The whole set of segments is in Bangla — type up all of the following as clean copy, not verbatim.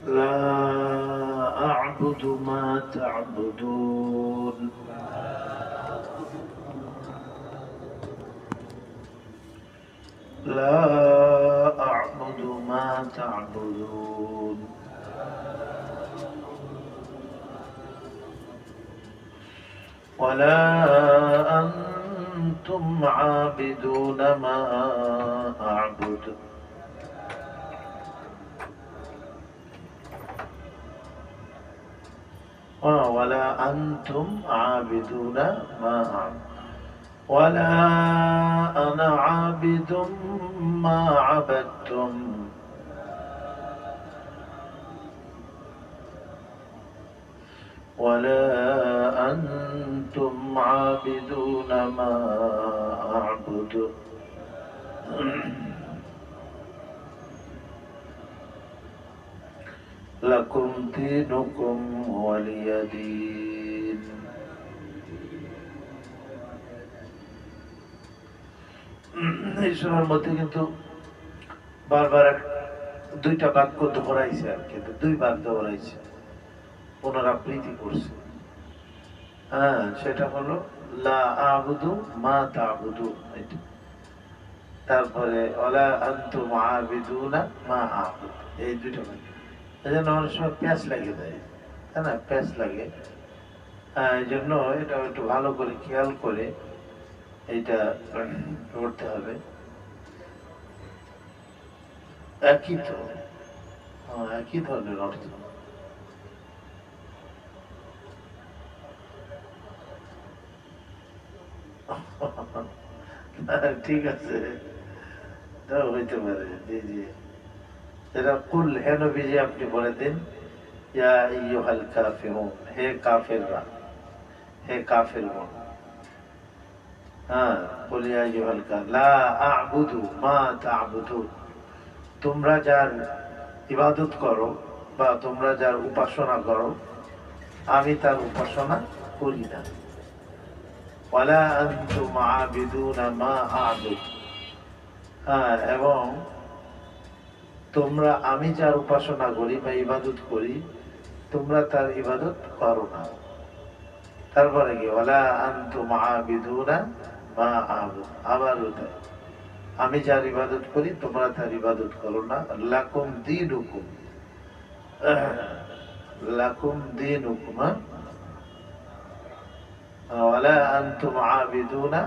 لا أعبد ما تعبدون لا أعبد ما تعبدون ولا أنتم عابدون ما أعبد ولا أنتم عابدون ما أعبد ولا أنا عابد ما عبدتم ولا أنتم عابدون ما أعبد لكم دينكم ولي دين এই সময়ের মধ্যে কিন্তু বারবার দুইটা বাক্য দোহরাইছে আর কি, দুইবার দোহরাইছে, পুনরাবৃত্তি করছে। হ্যাঁ, সেটা হলো লা আবুদু মা তাবুদু, তারপরে ওয়ালা আনতুম আবিদুনা মা আবুদ, এই দুইটা বাক্য। এই জন্য অনেক সময় প্যাঁচ লাগে যায়, তাই না? প্যাঁচ লাগে। এই জন্য এটা একটু ভালো করে খেয়াল করে এইটা করতে হবে। একই তো, একই ধরনের অর্থ। ঠিক আছে, হইতে পারে। জি জি, এটা কুল হে নবীজি আপনি বলে দিন, ইয়া আইয়ুহাল কাফিরুন, হে কাফেররা, হে কাফেরগণ। হ্যাঁ, কুল ইয়া আইয়ুহাল কাফিরুন লা আ'বুদু মা তা'বুদুন, তোমরা যার ইবাদত করো বা তোমরা যার উপাসনা করো, আমি তার উপাসনা করি না। ওয়ালা আনতুম আবিদুনা মা আ'বুদ, হ্যাঁ, এবং তোমরা আমি যার উপাসনা করি বা ইবাদত করি, তোমরা তার ইবাদত করো না। তারপরে কি ওয়ালা আনতুম আবিদুনা মা আ'বুদ, আবার ওটা আমি যার ইবাদত করি তোমরা তার ইবাদত করো না। লাকুম দীনুকুম, লাকুম দীনুকুম, ওয়ালা আনতুম আবিদুনা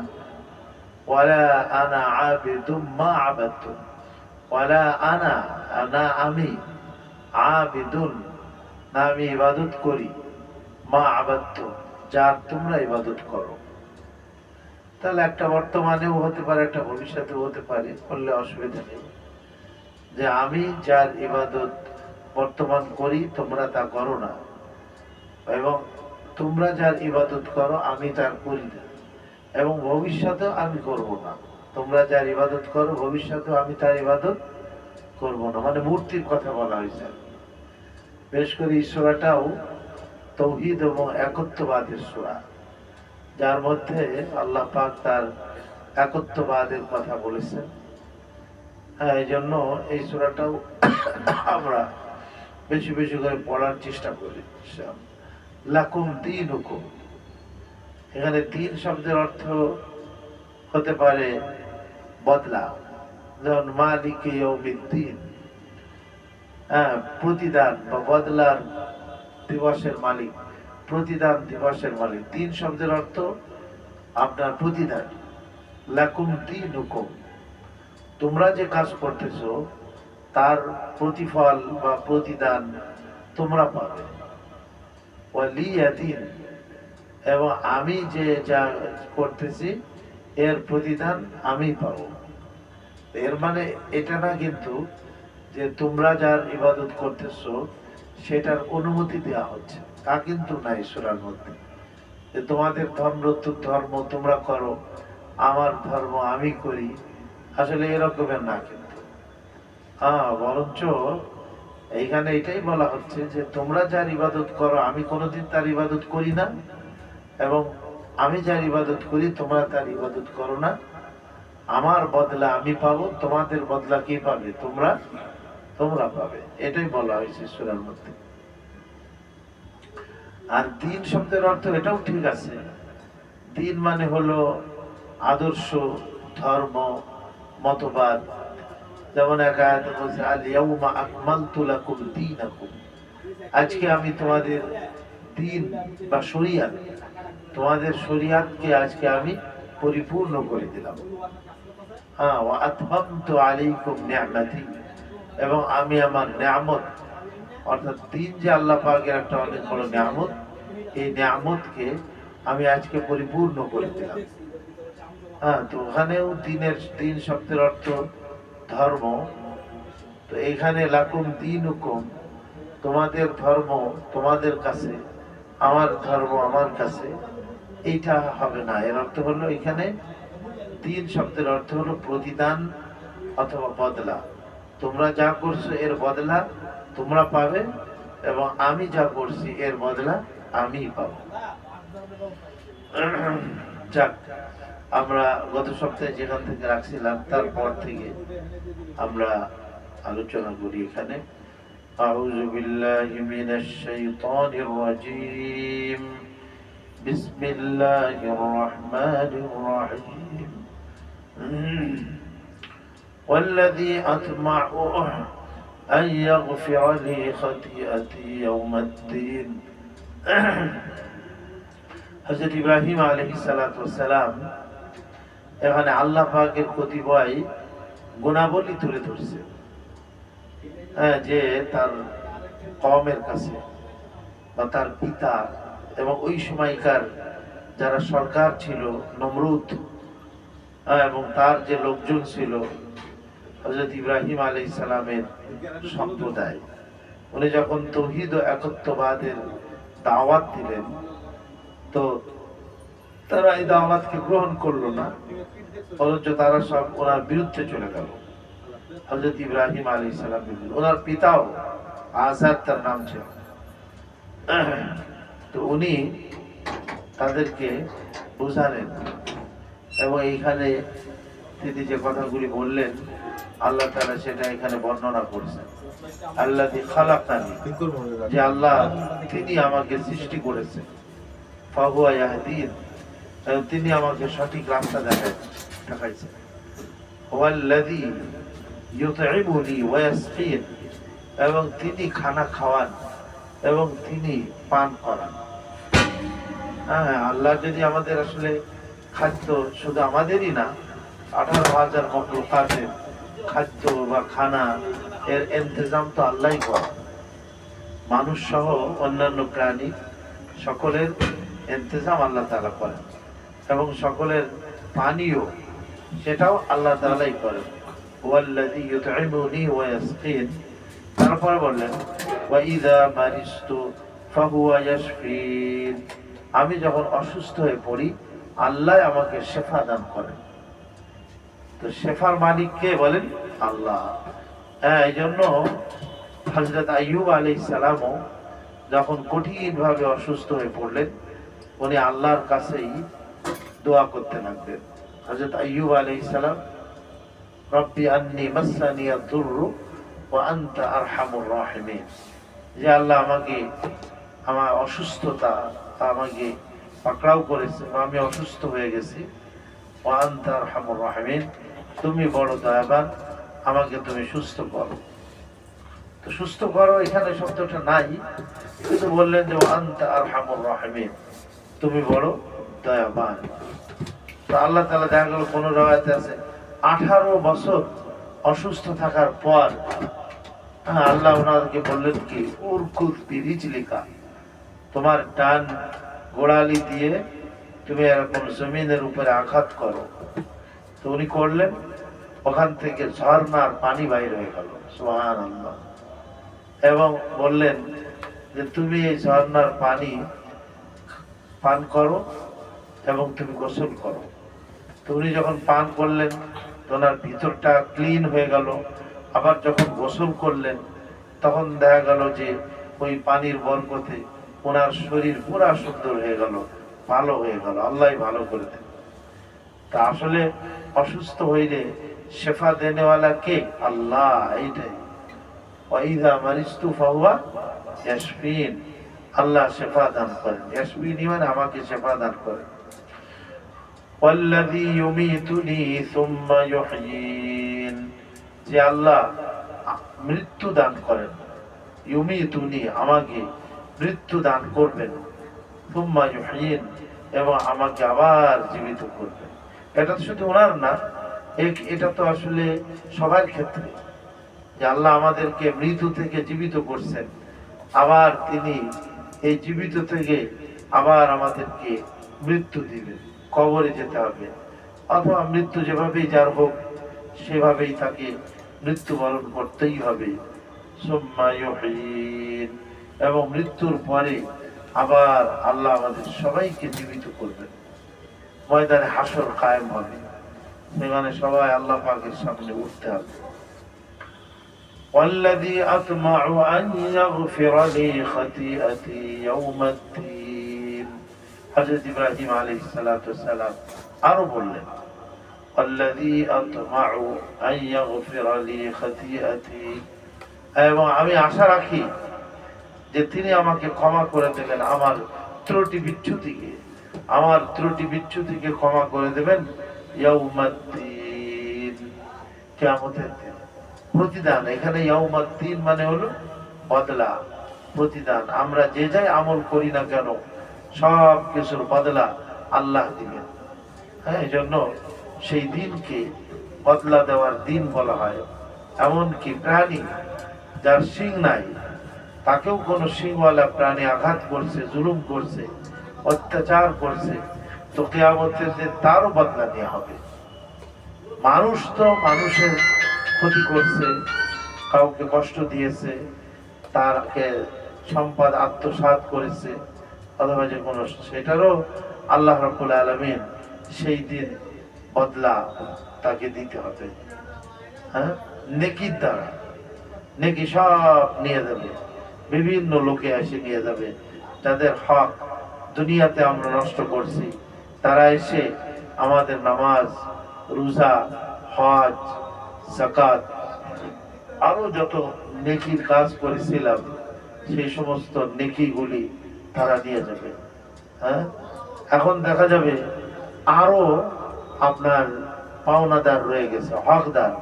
ওয়ালা আনা আবিদুম মা আবাদতুম, ওয়ালা আনা, না আমি, আবিদুন, না আমি ইবাদত করি, মা আবাদতুম, যার তোমরা ইবাদত করো। তাহলে একটা বর্তমানেও হতে পারে, একটা ভবিষ্যতেও হতে পারে, করলে অসুবিধা নেই, যে আমি যার ইবাদত বর্তমান করি তোমরা তা করো না, এবং তোমরা যার ইবাদত করো আমি তার করি না, এবং ভবিষ্যতেও আমি করব না। তোমরা যার ইবাদত করো ভবিষ্যতেও আমি তার ইবাদত করব না, মানে মূর্তির কথা বলা হয়েছে। বিশেষ করে এই সূরাটাও তাওহীদ এবং একত্ববাদের সূরা, যার মধ্যে আল্লাহ পাক তার একত্ববাদের কথা বলেছেন। হ্যাঁ, এই জন্য এই সূরাটাও আমরা বেশি বেশি করে পড়ার চেষ্টা করি। লাকুম দীনুকুম, এখানে দিন শব্দের অর্থ হতে পারে বদলা, যেমন মালিক ইয়াউমিদ্দিন, হ্যাঁ, প্রতিদান বা বদলার দিবসের মালিক, প্রতিদান দিবসের মালিক। দিন শব্দের অর্থ আপনার প্রতিদান। লাকুম দীনুকুম, তোমরা যে কাজ করতেছো তার প্রতিফল বা প্রতিদান তোমরা পাবে। ওয়ালিয়া দীন, এবং আমি যে যা করতেছি এর প্রতিদান আমি পাবো। এর মানে এটা না কিন্তু যে তোমরা যার ইবাদত করতেছো সেটার অনুমতি দেওয়া হচ্ছে, তা কিন্তু নাই সূরার মধ্যে, যে তোমাদের ধর্ম তোমরা করো, আমার ধর্ম আমি করি, আসলে এরকমের না কিন্তু। হ্যাঁ, বরঞ্চ এইখানে এটাই বলা হচ্ছে যে তোমরা যার ইবাদত করো আমি কোনোদিন তার ইবাদত করি না, এবং আমি যার ইবাদত করি তোমরা তার ইবাদত করো না। আমার বদলা আমি পাবো, তোমাদের বদলা কি পাবে তোমরা তোমরা পাবে, এটাই বলা হয়েছে সূরার মধ্যে। আর দ্বীন শব্দের অর্থ এটাও ঠিক আছে, দ্বীন মানে হলো আদর্শ, ধর্ম, মতবাদ। যেমন এক আয়াতে বলছে আল ইয়াউমা আকমালতু লাকুম দীনাকুম, আজকে আমি তোমাদের দ্বীন বা শরিয়াত, তোমাদের শরিয়াতকে আজকে আমি পরিপূর্ণ করে দিলাম। হ্যাঁ, ওয়া আতমামতু আলাইকুম নি'মাতি, এবং আমি আমার নিয়ামত, অর্থাৎ দ্বীন যে আল্লাহ পাকের একটা অনেক বড় নিয়ামত, এই নিয়ামতকে আমি আজকে পরিপূর্ণ করে দিলাম। হ্যাঁ, তো ওখানেও দ্বীন শব্দের অর্থ ধর্ম। তো এখানে লাকুম দীনুকুম, তোমাদের ধর্ম তোমাদের কাছে, আমার ধর্ম আমার কাছে, এইটা হবে না। এর অর্থ হলো এখানে দ্বীন শব্দের অর্থ হলো প্রতিদান অথবা বদলা। তোমরা যা করছো এর বদলা তোমরা পাবে, এবং আমি যা করছি এর বদলা আমি পাবো। যাক, আমরা গত সপ্তাহে যেখান থেকে রাখছিলাম তারপর থেকে আমরা আলোচনা করি এখানে। আউযু বিল্লাহি মিনাশ শাইতানির রাজীম, বিসমিল্লাহির রাহমানির রাহিম। والذي أطمع أن يغفر لي خطيئتي يوم الدين। হযরত ইব্রাহিম আলাইহিস সালাতু ওয়াস সালাম এখানে আল্লাহ পাকের কতিপয় গুণাবলী তুলে ধরছে, যে তার কওমের কাছে বা তার পিতা এবং ওই সময়কার যারা সরকার ছিল নমরুদ, এবং তার যে লোকজন ছিল হযরত ইব্রাহিম আলাইহিস সালামের সম্প্রদায়, উনি যখন তাওহীদ ও একত্ববাদের দাওয়াত দিলেন, তো তারা এই দাওয়াতকে গ্রহণ করলো না, অথচ তারা সব ওনার বিরুদ্ধে চলে গেল। হযরত ইব্রাহিম আলাইহিস সালাম, ওনার পিতাও আযার তার নাম ছিল, তো উনি তাদেরকে বুঝালেন, এবং এইখানে তিনি যে কথাগুলি বললেন আল্লাহ তাআলা সেটা এখানে বর্ণনা করছেন। আল্লাযী খালাকানি, যে আল্লাহ তিনি আমাকে সৃষ্টি করেছেন, ফাহুয়া ইয়াহদিন, তিনি আমাকে সঠিক রাস্তা দেখাইছেন। ওয়াল্লাযী ইউতঈমুনি ওয়া ইয়াসকিন, এবং তিনি খানা খাওয়ান এবং তিনি পান করান। হ্যাঁ, আল্লাহ যদি আমাদের আসলে খাদ্য, শুধু আমাদেরই না, 18,000 মখলুকাতের খাদ্য বা খানা এর ইন্তজাম তো আল্লাহই করেন। মানুষ সহ অন্যান্য প্রাণী সকলের ইন্তজাম আল্লাহ তাআলা করেন, এবং সকলের পানীয় সেটাও আল্লাহ তাআলাই করেন। ওয়াল্লাযী ইউতঈমুনি ওয়া ইয়াসকিন, তারপর বললেন ওয়া ইযা মারিস্তু ফাহুয়া ইয়াশফিন, আমি যখন অসুস্থ হয়ে পড়ি আল্লাহ আমাকে শেফা দান করেন। তো শেফার মালিক কে বলেন? আল্লাহ। হ্যাঁ, এই জন্য হযরত আইয়ুব আলাইহিস সালামও যখন কঠিন ভাবে অসুস্থ হয়ে পড়লেন, উনি আল্লাহর কাছেই দোয়া করতে লাগলেন। হযরত আইয়ুব আলাইহিস সালাম, রব্বি আন্নী মাসসানিয়াদ দুররু ওয়া আনতা আরহামুর রাহিমিন, যে আল্লাহ আমাকে, আমার অসুস্থতা আমাকে পাকড়াও করেছে, আমি অসুস্থ হয়ে গেছি। ওয়া আনতা আরহামুর রাহিমিন, তুমি বড় দয়াবান, আমাকে তুমি সুস্থ করো। তো সুস্থ করো এখানে শব্দটা নাই, কিন্তু বললেন যে ওয়া আনতা আরহামুর রাহিমিন, তুমি বড় দয়াবান। তো আল্লাহ তাআলা দেখা গেল কোন রাওয়ায়াতে আছে 18 বছর অসুস্থ থাকার পর আল্লাহ ওনাদেরকে বললেন কি, উরকুদ বিরিজলিকা, তোমার ডান গোড়ালি দিয়ে তুমি এরকম জমিনের উপরে আঘাত করো। তো উনি করলেন, ওখান থেকে ঝর্ণার পানি বাইর হয়ে গেল, সুবহানাল্লাহ। এবং বললেন যে তুমি এই ঝর্ণার পানি পান করো এবং তুমি গোসল করো। তো উনি যখন পান করলেন তো ওনার ভিতরটা ক্লিন হয়ে গেল। আবার যখন গোসল করলেন তখন দেখা গেল যে ওই পানির বরকতে ওনার শরীর পুরা সুন্দর হয়ে গেল, ভালো হয়ে গেল। আল্লাহ ভালো করে দেন। তা আসলে অসুস্থ হইলে শেফা দেনেওয়ালা কে? আল্লাহ। এইটাই ওয়া ইযা মারিজতু ফাহুয়া ইয়াশফিন, আল্লাহ শেফা দান করেন। ইয়াশফিনি মানে আমাকে শেফা দান করেন। ওয়াল্লাযী ইউমীতুনি সুম্মা ইউহয়ীন, যে আল্লাহ মৃত্যু দান করেন। ইউমীতুনি, আমাকে মৃত্যু দান করবেন। সুম্মা ইউহয়ীন, এবং আমাকে আবার জীবিত করবেন। এটা তো শুধু ওনার না, এটা তো আসলে সবার ক্ষেত্রে, যে আল্লাহ আমাদেরকে মৃত্যু থেকে জীবিত করছেন, আবার তিনি এই জীবিত থেকে আবার আমাদেরকে মৃত্যু দিবেন। কবরে যেতে হবে, অথবা মৃত্যু যেভাবেই যার হোক সেভাবেই তাকে মৃত্যুবরণ করতেই হবে। সুম্মা ইউহয়ীন, এবং মৃত্যুর পরে আবার আল্লাহ আমাদের সবাইকে জীবিত করবেন। ময়দানে হাসর কায়েম হবে, সেখানে সবাই আল্লাহ পাকের সামনে উঠতে হবে। والذي أطمع أن يغفر لي خطيئتي يوم الدين, হযরত ইব্রাহিম আলাইহিস সালাতু ওয়াস সালাম আরো বললেন, والذي أطمع أن يغفر لي خطيئتي, এবং আমি আশা রাখি যে তিনি আমাকে ক্ষমা করে দেবেন আমার ত্রুটি বিচ্যুতিকে, আমার ত্রুটি বিচ্যুতিকে ক্ষমা করে দেবেন। ইয়াউমাদ্দিন, কিয়ামতের দিন, প্রতিদান। এখানে ইয়াউমাদ্দিন মানে হলো বদলা, প্রতিদান। আমরা যে যাই আমল করি না কেন সব কিছুর বদলা আল্লাহ দিবেন। হ্যাঁ, এই জন্য সেই দিনকে বদলা দেওয়ার দিন বলা হয়। এমনকি প্রাণী যার শিং নাই, তাকেও কোনো শিংওয়ালা প্রাণী আঘাত করছে, জুলুম করছে, অত্যাচার করছে, তো কিয়ামতের দিন তারও বদলা নেওয়া হবে। মানুষ তো মানুষের ক্ষতি করছে, কাউকে কষ্ট দিয়েছে, তারকে সম্পদ আত্মসাৎ করেছে, অথবা যে কোনো, সেটারও আল্লাহ রাব্বুল আলামিন সেই দিন বদলা তাকে দিতে হবে। হ্যাঁ, নেকির দ্বারা, নেকি সব নিয়ে যাবে, বিভিন্ন লোকে এসে নিয়ে যাবে। যাদের হক দুনিয়াতে আমরা নষ্ট করছি, তারা এসে আমাদের নামাজ, রোজা, হজ, যাকাত, আরো যত নেকির কাজ করেছিলাম সেই সমস্ত নেকিগুলি তারা নিয়ে যাবে। হ্যাঁ, এখন দেখা যাবে আরো আপনার পাওনাদার রয়ে গেছে, হকদার,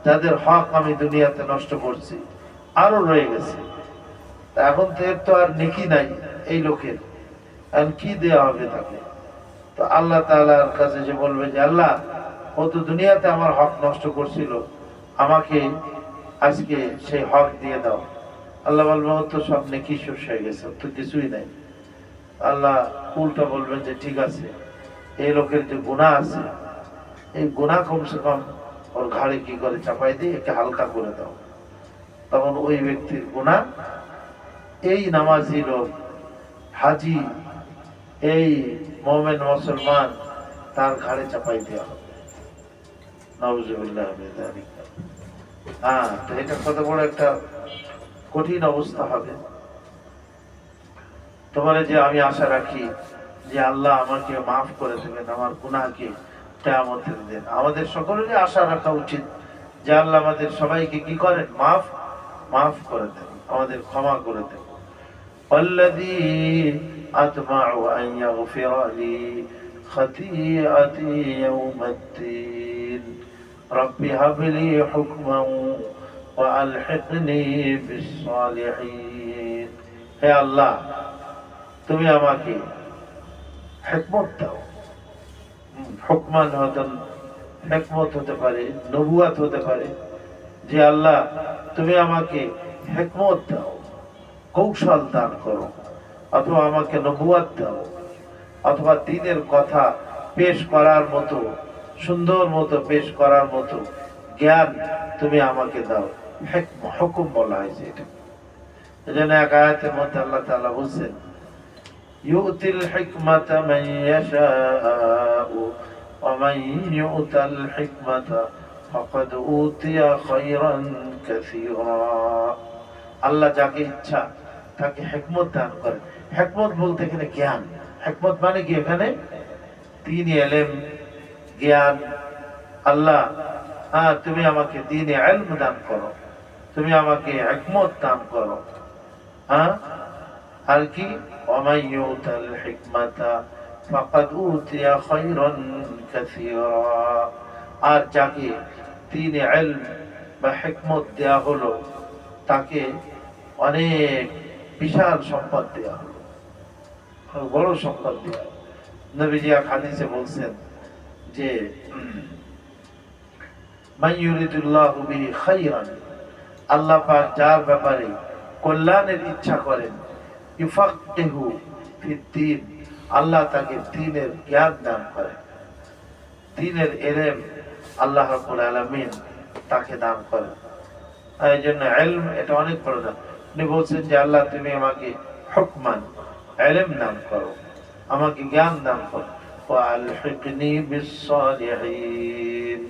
যাদের হক আমি দুনিয়াতে নষ্ট করছি আরো রয়ে গেছে। এখন তো আর নেকি নাই এই লোকের, এখন কি দেওয়া হবে তাকে? তো আল্লাহ তাআলার কাছে যে বলবে যে আল্লাহ, ও তো দুনিয়াতে আমার হক নষ্ট করছিল, আমাকে আজকে সেই হক দিয়ে দাও। আল্লাহ বলবে ও তো সব নেকি শেষ হয়ে গেছে, তো কিছুই নাই। আল্লাহ উল্টা বলবেন যে ঠিক আছে, এই লোকের যে গুনাহ আছে, এই গুনাহ কমসে কম ওর ঘাড়ে কি করে চাপাই দিয়ে একে হালকা করে দাও। তখন ওই ব্যক্তির গুনাহ, এই নামাজি লোক, হাজি, এই মুমিন মুসলমান, তার ঘাড়ে চাপাই দেওয়া হবে। নাউজুবিল্লাহ মিন যালিক। হ্যাঁ, তো এটা কত বড় একটা কঠিন অবস্থা হবে। তোমার যে আমি আশা রাখি যে আল্লাহ আমাকে মাফ করে দেবেন আমার গুনাহকে কিয়ামতের দিন। আমাদের সকলেরই আশা রাখা উচিত যে আল্লাহ আমাদের সবাইকে কি করেন, মাফ করে দেন, আমাদের ক্ষমা করে দেন। والذي أطمع أن يغفر لي خطيئتي يوم الدين رب هب لي حكما وألحقني بالصالحين. হে আল্লাহ, তুমি আমাকে হিকমত দাও। হুকমান হতেন, হিকমত হতে পারে, নবুয়াত হতে পারে, যে আল্লাহ তুমি আমাকে হিকমত দাও, কৌশল দান করো, অথবা আমাকে নবুয়াত দাও, অথবা দ্বীনের কথা পেশ করার মতো, সুন্দর মতো পেশ করার মতো জ্ঞান তুমি আমাকে দাও। হুকুম বলা হয়েছে এটা। এজন্য এক আয়াতের মধ্যে আল্লাহ তাআলা বলছেন, ইউতিল হিকমাতা মান ইয়াশাউ ওয়া মান ইউতাল হিকমাতা ফাকাদ উতিয়া খায়রান কাসীরা। আল্লাহ যাকে ইচ্ছা তাকে হিকমত দান করেন। হিকমত বলতে এখানে জ্ঞান। হিকমত মানে কি? এখানে দ্বীনি ইলম, জ্ঞান। আল্লাহ, তুমি আমাকে দ্বীনি ইলম দান করো, তুমি আমাকে হিকমত দান করো। হ্যাঁ, আর কি ওয়ামাই ইউতাল হিকমাতা ফাকাদ উতিয়া খায়রান কাসীরা, আর যাকে দ্বীনে ইলম বা হিকমত দেয়া হলো তাকে অনেক বিশাল সম্পদ দেয়া হলো, বড় সম্পদ দেয়া। নবীজি এক হাদিসে বলছেন যে মান ইউরিদুল্লাহু বিহি খায়রান, আল্লাহ পাক যার ব্যাপারে কল্যাণের ইচ্ছা করেন, ইউফাক্কিহু ফিদ্দীন, আল্লাহ তাকে দ্বীনের জ্ঞান দান করেন, দ্বীনের ইলম আল্লাহ রাব্বুল আলামিন তাকে দান করেন। এই জন্য ইলম এটা অনেক বড় দান। উনি বলছেন যে আল্লাহ তুমি আমাকে হুকমান ইলম দান করো, আমাকে জ্ঞান দান করো, ওয়া আলহিকনি বিস-সালিহিন,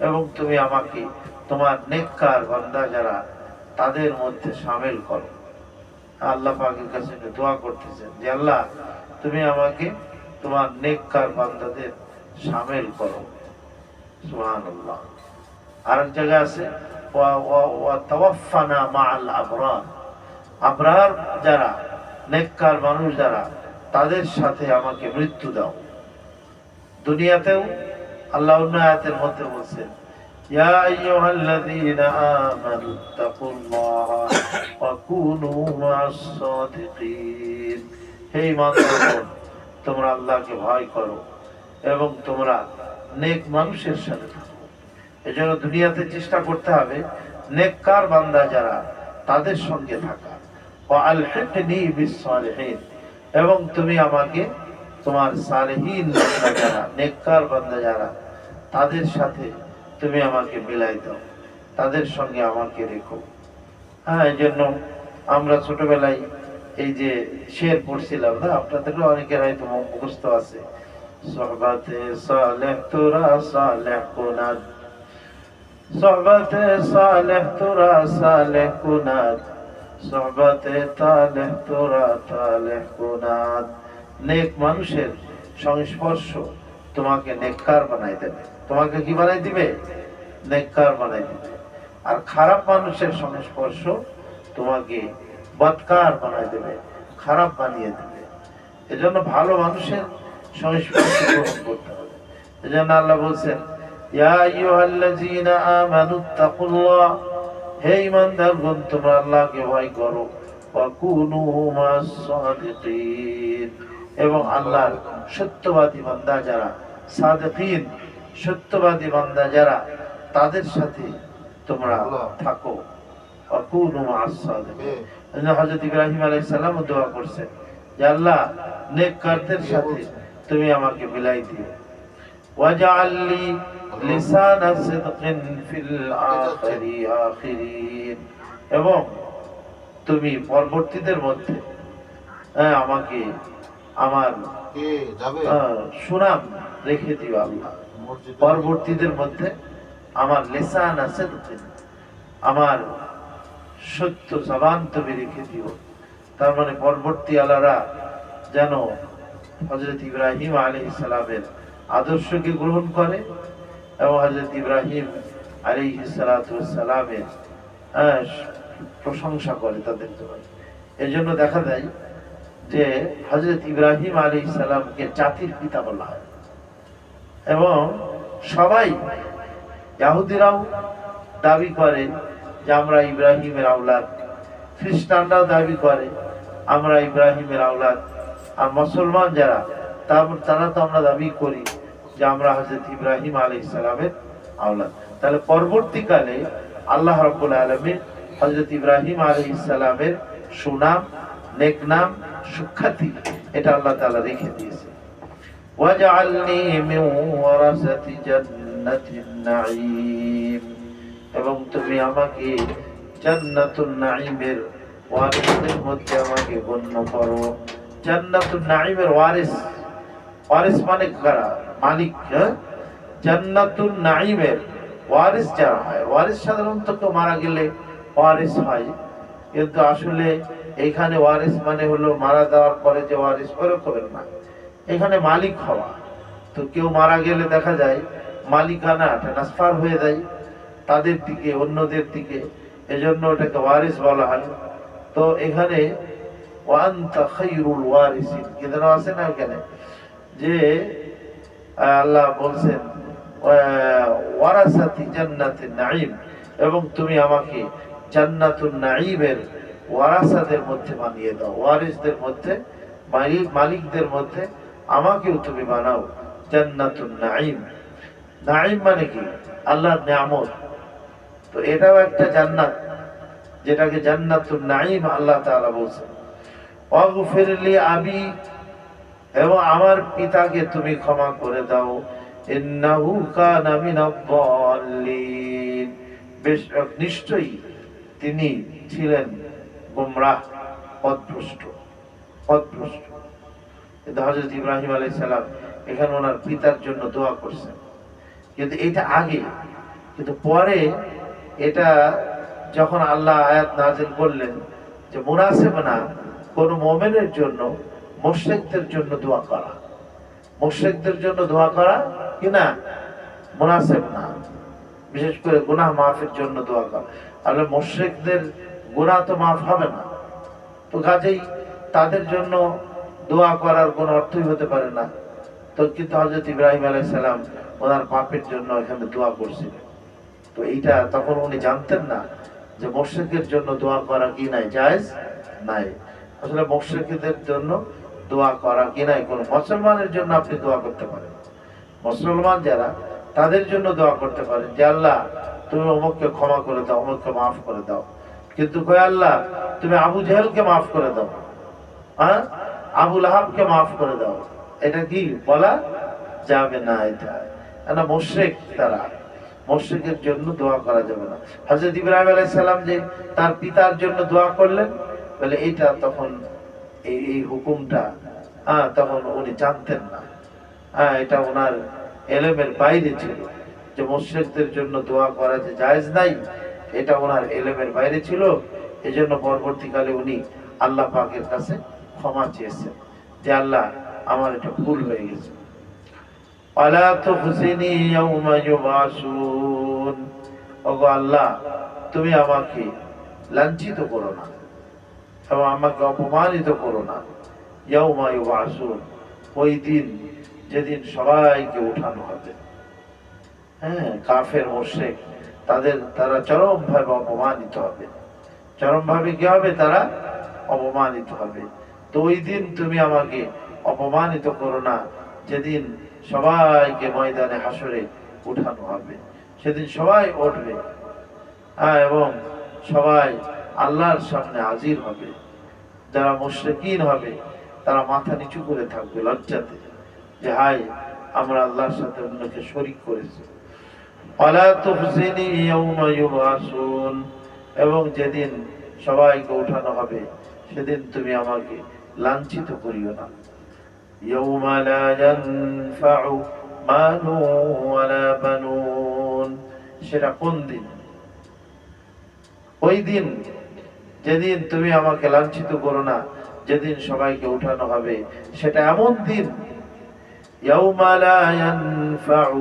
এবং তুমি আমাকে তোমার নেককার বান্দা যারা তাদের মধ্যে শামিল করো। আল্লাহ পাকের কাছে দোয়া করতেছেন যে আল্লাহ তুমি আমাকে তোমার নেককার বান্দাদের শামিল করো। সুবহানাল্লাহ। আরেক জায়গায় আছে ওয়া তাওয়াফানা মাআল আবরার, আবরার যারা নেককার মানুষ যারা তাদের সাথে আমাকে মৃত্যু দাও। দুনিয়াতেও আল্লাহ অন্য আয়াতের মধ্যে বলছেন ইয়া আইয়ুহাল্লাযীনা আমানু তাকুল্লাহা ওয়া কুনু মা'আস সাদিকিন, হে ঈমানদারগণ তোমরা আল্লাহকে ভয় করো এবং তোমরা নেক মানুষের সাথে থাকো। এজন্য দুনিয়াতে চেষ্টা করতে হবে নেককার বান্দা যারা তাদের সঙ্গে থাকা। ওয়া আলহিকনি বিস-সালিহিন, এবং তুমি আমাকে তোমার সালেহীন বান্দা যারা নেককার বান্দা যারা তাদের সাথে তুমি আমাকে মিলাই দাও, তাদের সঙ্গে আমাকে রেখো। হ্যাঁ, এই জন্য আমরা ছোটবেলায় এই যে শের পড়ছিলাম না, আপনাদেরও অনেকের হয়তো মুখস্থ আছে, সোহবাতে সালেহ তোরা সালেহ কুনাদ, সোহবাতে সালেহ তোরা সালেহ কুনাদ, সোহবাতে তালেহ তোরা তালেহ কুনাদ। নেক মানুষের সংস্পর্শ তোমাকে নেককার বানাই দেবে। তোমাকে কি বানাই দিবে? নেককার বানাই দিবে। আর খারাপ মানুষের সংস্পর্শ তোমাকে বদকার বানাই দেবে, খারাপ বানিয়ে দেবে। এজন্য ভালো মানুষের সংস্পর্শ গ্রহণ করতে হবে। এজন্য আল্লাহ বলছেন ইয়া আইয়ুহাল্লাযীনা আমানুত্তাকুল্লাহ, হে ঈমানদারগণ তোমরা আল্লাহকে ভয় করো, ওয়া কুনু মা'আস সাদিকিন, এবং আল্লাহর সত্যবাদী বান্দা যারা সাদিকিন, সত্যবাদী বান্দা যারা তাদের সাথে তোমরা থাকো। ওয়া কুনু মা'আস সাদিকিন, হযরত ইব্রাহিম আলাইহিস সালাম দোয়া করছেন যে আল্লাহ নেককারদের সাথে তুমি আমাকে মিলাই দিও। ওয়াজআলনি লিসানা সিদকিন ফিল আখিরিন, এবং তুমি পরবর্তীদের মধ্যে আমাকে আমার সুনাম রেখে দিও। আল্লাহ পরবর্তীদের মধ্যে আমার লিসানা সিদকিন, আমার সত্য জবান তুমি রেখে দিও। তার মানে পরবর্তী আলারা যেন হযরত ইব্রাহিম আলাইহিস সালামের আদর্শকে গ্রহণ করে এবং হযরত ইব্রাহিম আলাইহিস সালাতু ওয়াস সালামের প্রশংসা করে তাদের জন্য। এজন্য দেখা যায় যে হযরত ইব্রাহিম আলাইহিস সালামকে জাতির পিতা বলা হয়, এবং সবাই ইহুদিরাও দাবি করে যে আমরা ইব্রাহিমের আওলাদ, খ্রিস্টানরাও দাবি করে আমরা ইব্রাহিমের আওলাদ, আর মুসলমান যারা তারা তো আমরা দাবি করি যে আমরা হযরত ইব্রাহিম আলাইহিস সালামের আওলাদ। তাহলে পরবর্তীকালে আল্লাহ রাব্বুল আলামিন হযরত ইব্রাহিম আলাইহিস সালামের সুনাম, নেকনাম, সুখ্যাতি এটা আল্লাহ তাআলা রেখে দিয়েছে। ওয়াজআলনি মিন ওয়ারাসাতি জান্নাতিন নাঈম, এবং তুমি আমাকে জান্নাতুন নাঈমের ওয়ারিসদের মধ্যে আমাকে গণ্য করো। জান্নাতুন নাঈমের ওয়ারিস, ওয়ারিস মানে কারা? মালিক। জান্নাতুন নাঈমের ওয়ারিস যারা হয়, ওয়ারিস সাধারণত কেউ মারা গেলে ওয়ারিস হয়, কিন্তু আসলে এইখানে ওয়ারিস মানে হলো মারা যাওয়ার পরে যে ওয়ারিস ওরকমের না, এখানে মালিক হওয়া। তো কেউ মারা গেলে দেখা যায় মালিকানা ট্রান্সফার হয়ে যায় তাদের দিকে, অন্যদের দিকে। এজন্য ওটাকে ওয়ারিস বলা হয়। তো এখানে ওয়ান্তা খায়রুল ওয়ারিসিন কিন্তু আছে না এখানে যে আল্লাহ বলছেন ওয়ারাসাতি জান্নাতিন নাঈম, এবং তুমি আমাকে জান্নাতুন নাঈমের ওয়ারাসাদের মধ্যে বানিয়ে দাও, ওয়ারিসদের মধ্যে, মালিকদের মধ্যে আমাকেও তুমি বানাও জান্নাতুন নাঈম। নাঈম মানে কি? আল্লাহর নিয়ামত। তো এটাও একটা জান্নাত, যেটাকে জান্নাতুন নাঈম আল্লাহ তাআলা বলছেন। ওয়াগফির লি আবি, এবং আমার পিতাকে তুমি ক্ষমা করে দাও, ইন্নাহু কানা মিনাদ দাল্লিন, নিশ্চয়ই তিনি ছিলেন গোমরাহ, পথভ্রষ্ট। কিন্তু হযরত ইব্রাহিম আলাইহিস সালাম এখানে ওনার পিতার জন্য দোয়া করছেন, কিন্তু এটা আগে। কিন্তু পরে এটা যখন আল্লাহ আয়াত নাযিল করলেন যে মুনাসিব না কোন মুমিনের জন্য মুশরিকদের জন্য দোয়া করা, মুশরিকদের জন্য দোয়া করা কি না, মুনাসিব না। বিশেষ করে গুনাহ মাফের জন্য দোয়া করা, আর মুশরিকদের গুনাহ তো মাফ হবে না, তো কাজেই তাদের জন্য দোয়া করার কোনো অর্থই হতে পারে না। তো কিন্তু হযরত ইব্রাহিম আলাইহিস সালাম ওনার পাপের জন্য এখানে দোয়া করছিলেন। তো এইটা তখন উনি জানতেন না যে মুশরিকের জন্য দোয়া করা কি নাই, জায়েজ নাই। আসলে মুশরিকদের জন্য দোয়া করা কি নাই, কোন মুসলমানের জন্য আপনি দোয়া করতে পারেন, মুসলমান যারা তাদের জন্য দোয়া করতে পারেন যে আল্লাহ তুমি অমুককে ক্ষমা করে দাও, অমুককে মাফ করে দাও। কিন্তু কই আল্লাহ তুমি আবু জেহেলকে মাফ করে দাও, হ্যাঁ আবু লাহাবকে মাফ করে দাও, এটা কি বলা যাবে না। এটা মুশরিক, তারা মুশরিকের জন্য দোয়া করা যাবে না। হযরত ইব্রাহিম আলাইহিস সালাম যে তার পিতার জন্য দোয়া করলেন, বলে এটা তখন এই হুকুমটা তখন উনি জানতেন না, এটা ওনার এলেমের বাইরে ছিল যে মুশরিকদের জন্য দোয়া করা যে জায়েজ নাই, এটা ওনার এলেমের বাইরে ছিল। এজন্য পরবর্তীকালে উনি আল্লাহ পাকের কাছে ক্ষমা চেয়েছেন যে আল্লাহ আমার এটা ভুল হয়ে গেছে। ওয়ালা তুখজিনি ইয়াওমা ইউবাসুন, ওগো আল্লাহ তুমি আমাকে লাঞ্ছিত করো না এবং আমাকে অপমানিত করো না। ইয়াওমা ইউবাসুন, ওই দিন যেদিন সবাইকে উঠানো হবে। হ্যাঁ, কাফের মুশরিক তারা চরমভাবে অপমানিত হবে, চরমভাবে কি হবে, তারা অপমানিত হবে। তো ওই দিন তুমি আমাকে অপমানিত করো না, যেদিন সবাইকে ময়দানে হাসরে উঠানো হবে। সেদিন সবাই উঠবে, এবং সবাই আল্লাহর সামনে হাজির হবে। যারা মুশরিকিন হবে তারা মাথা নিচু করে থাকবে লজ্জাতে, যে হায় আমরা আল্লাহর সাথে অন্যকে শরীক করেছি। ওয়ালা তুখজিনি ইয়াওমা ইউবাসুন, এবং যেদিন সবাইকে উঠানো হবে সেদিন তুমি আমাকে লাঞ্ছিত করিও না। ইয়াওমা লা ইয়ানফাউ মালু ওয়ালা বানুন, সেটা কোন দিন? ওই দিন যেদিন তুমি আমাকে লাঞ্ছিত করো না, যেদিন সবাইকে উঠানো হবে, সেটা এমন দিন ইয়াওমা লা ইয়ানফাউ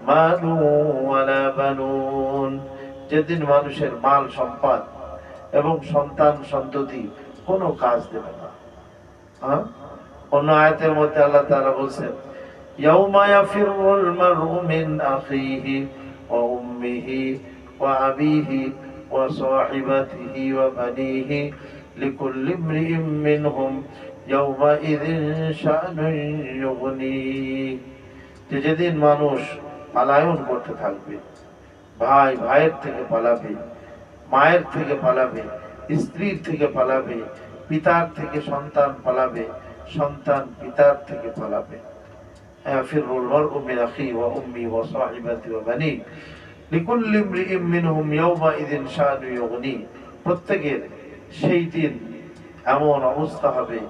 মালু ওয়ালা বানুন, যেদিন মানুষের মাল সম্পদ এবং সন্তান সন্ততি কোনো কাজ দেবে না। অন্য আয়াতের মধ্যে আল্লাহ তাআলা বলছেন ইয়াওমা ইয়াফিরুল মারউ মিন আখিহি ওয়া উম্মিহি ওয়া আবিহি ওয়া সাহিবাতিহি ওয়া বানিহি লিকুল্লি ইমরিইম মিনহুম ইয়াওমা ইযিন শাআনুন ইউগনি, যেদিন মানুষ পালায়ন করতে থাকবে, ভাই ভাইয়ের থেকে পালাবে, মায়ের থেকে পালাবে, স্ত্রীর থেকে পালাবে, পিতার থেকে সন্তান পালাবে, সন্তান পিতার থেকে পালাবে। ইয়াফিরুল মারউ মিন আখিহি ওয়া উম্মিহি ওয়া সাহিবাতিহি ওয়া বানিহি লিকুল্লি ইমরিইম মিনহুম ইয়াওমা ইযিন শাআনুন ইউগনি, প্রত্যেকের সেই দিন এমন অবস্থা হবে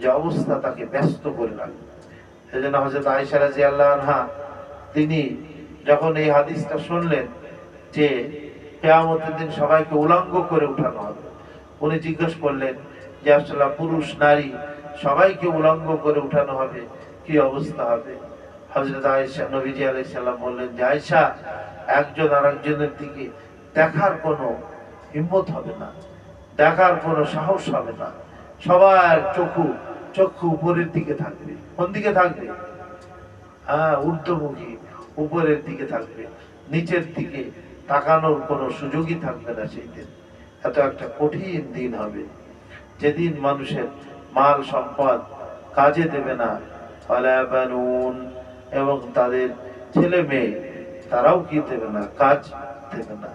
যে অবস্থা তাকে ব্যস্ত করে রাখবে। সেজন্য হযরত আয়েশা রাদিয়াল্লাহু আনহা তিনি যখন এই হাদিসটা শুনলেন যে কিয়ামতের দিন সবাইকে উলঙ্গ করে উঠানো হবে, উনি জিজ্ঞেস করলেন যে আসলে পুরুষ নারী সবাইকে উলঙ্গ করে উঠানো হবে, কি অবস্থা হবে? হযরত আয়েশা, নবীজি আলাইহিস সালাম বললেন যে আয়েশা, একজন আরেকজনের দিকে দেখার কোনো হিম্মত হবে না, দেখার কোনো সাহস হবে না। সবার চক্ষু উপরের দিকে থাকবে। কোন দিকে থাকবে? ঊর্ধ্বমুখী, উপরের দিকে থাকবে। নিচের দিকে তাকানোর কোনো সুযোগই থাকবে না সেই দিন। এত একটা কঠিন দিন হবে, যেদিন মানুষের মাল সম্পদ কাজে দেবে না, এবং তাদের ছেলে মেয়ে তারাও কি দেবে না, কাজ দেবে না।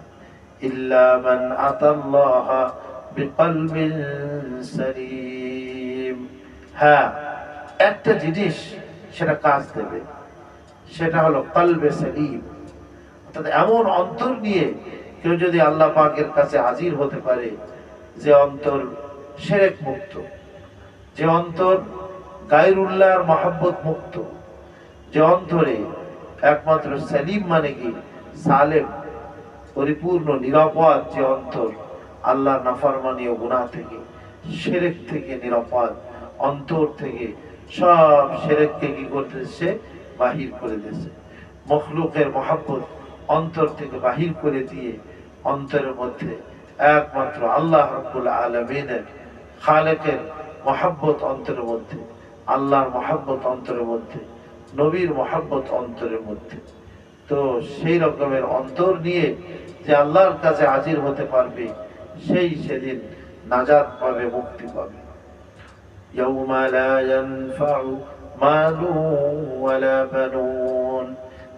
ইল্লা মান আতাল্লাহ বিকলবিন সালিম। হ্যাঁ, একটা জিনিস সেটা কাজ দেবে, সেটা হলো কলবে সালিম। অর্থাৎ এমন অন্তর নিয়ে কেউ যদি আল্লাহ পাকের কাছে হাজির হতে পারে, যে অন্তর শিরক মুক্ত, যে অন্তর গায়রুল্লাহর মহব্বত মুক্ত, যে অন্তরে একমাত্র সালিম মানে কি সালেম, পরিপূর্ণ নিরাপদ, যে অন্তর আল্লাহর নাফরমানি ও গুনাহ থেকে, শিরক থেকে নিরাপদ, অন্তর থেকে সব শিরককে কি করতেছে, বাহির করে দিয়েছে। মখলুকের মহব্বত অন্তর থেকে বাহির করে দিয়ে অন্তরের মধ্যে একমাত্র আল্লাহ রাব্বুল আলামিনের, খালেকের মহব্বত অন্তরের মধ্যে, আল্লাহর মহব্বত অন্তরের মধ্যে, নবীর মহব্বত অন্তরের মধ্যে। তো সেই রকমের অন্তর নিয়ে যে আল্লাহর কাছে হাজির হতে পারবে, সেই সেদিন নাজাত পাবে, মুক্তি পাবে। ইয়াউমা লা ইয়ানফাউ মালু ওয়ালা বানুন,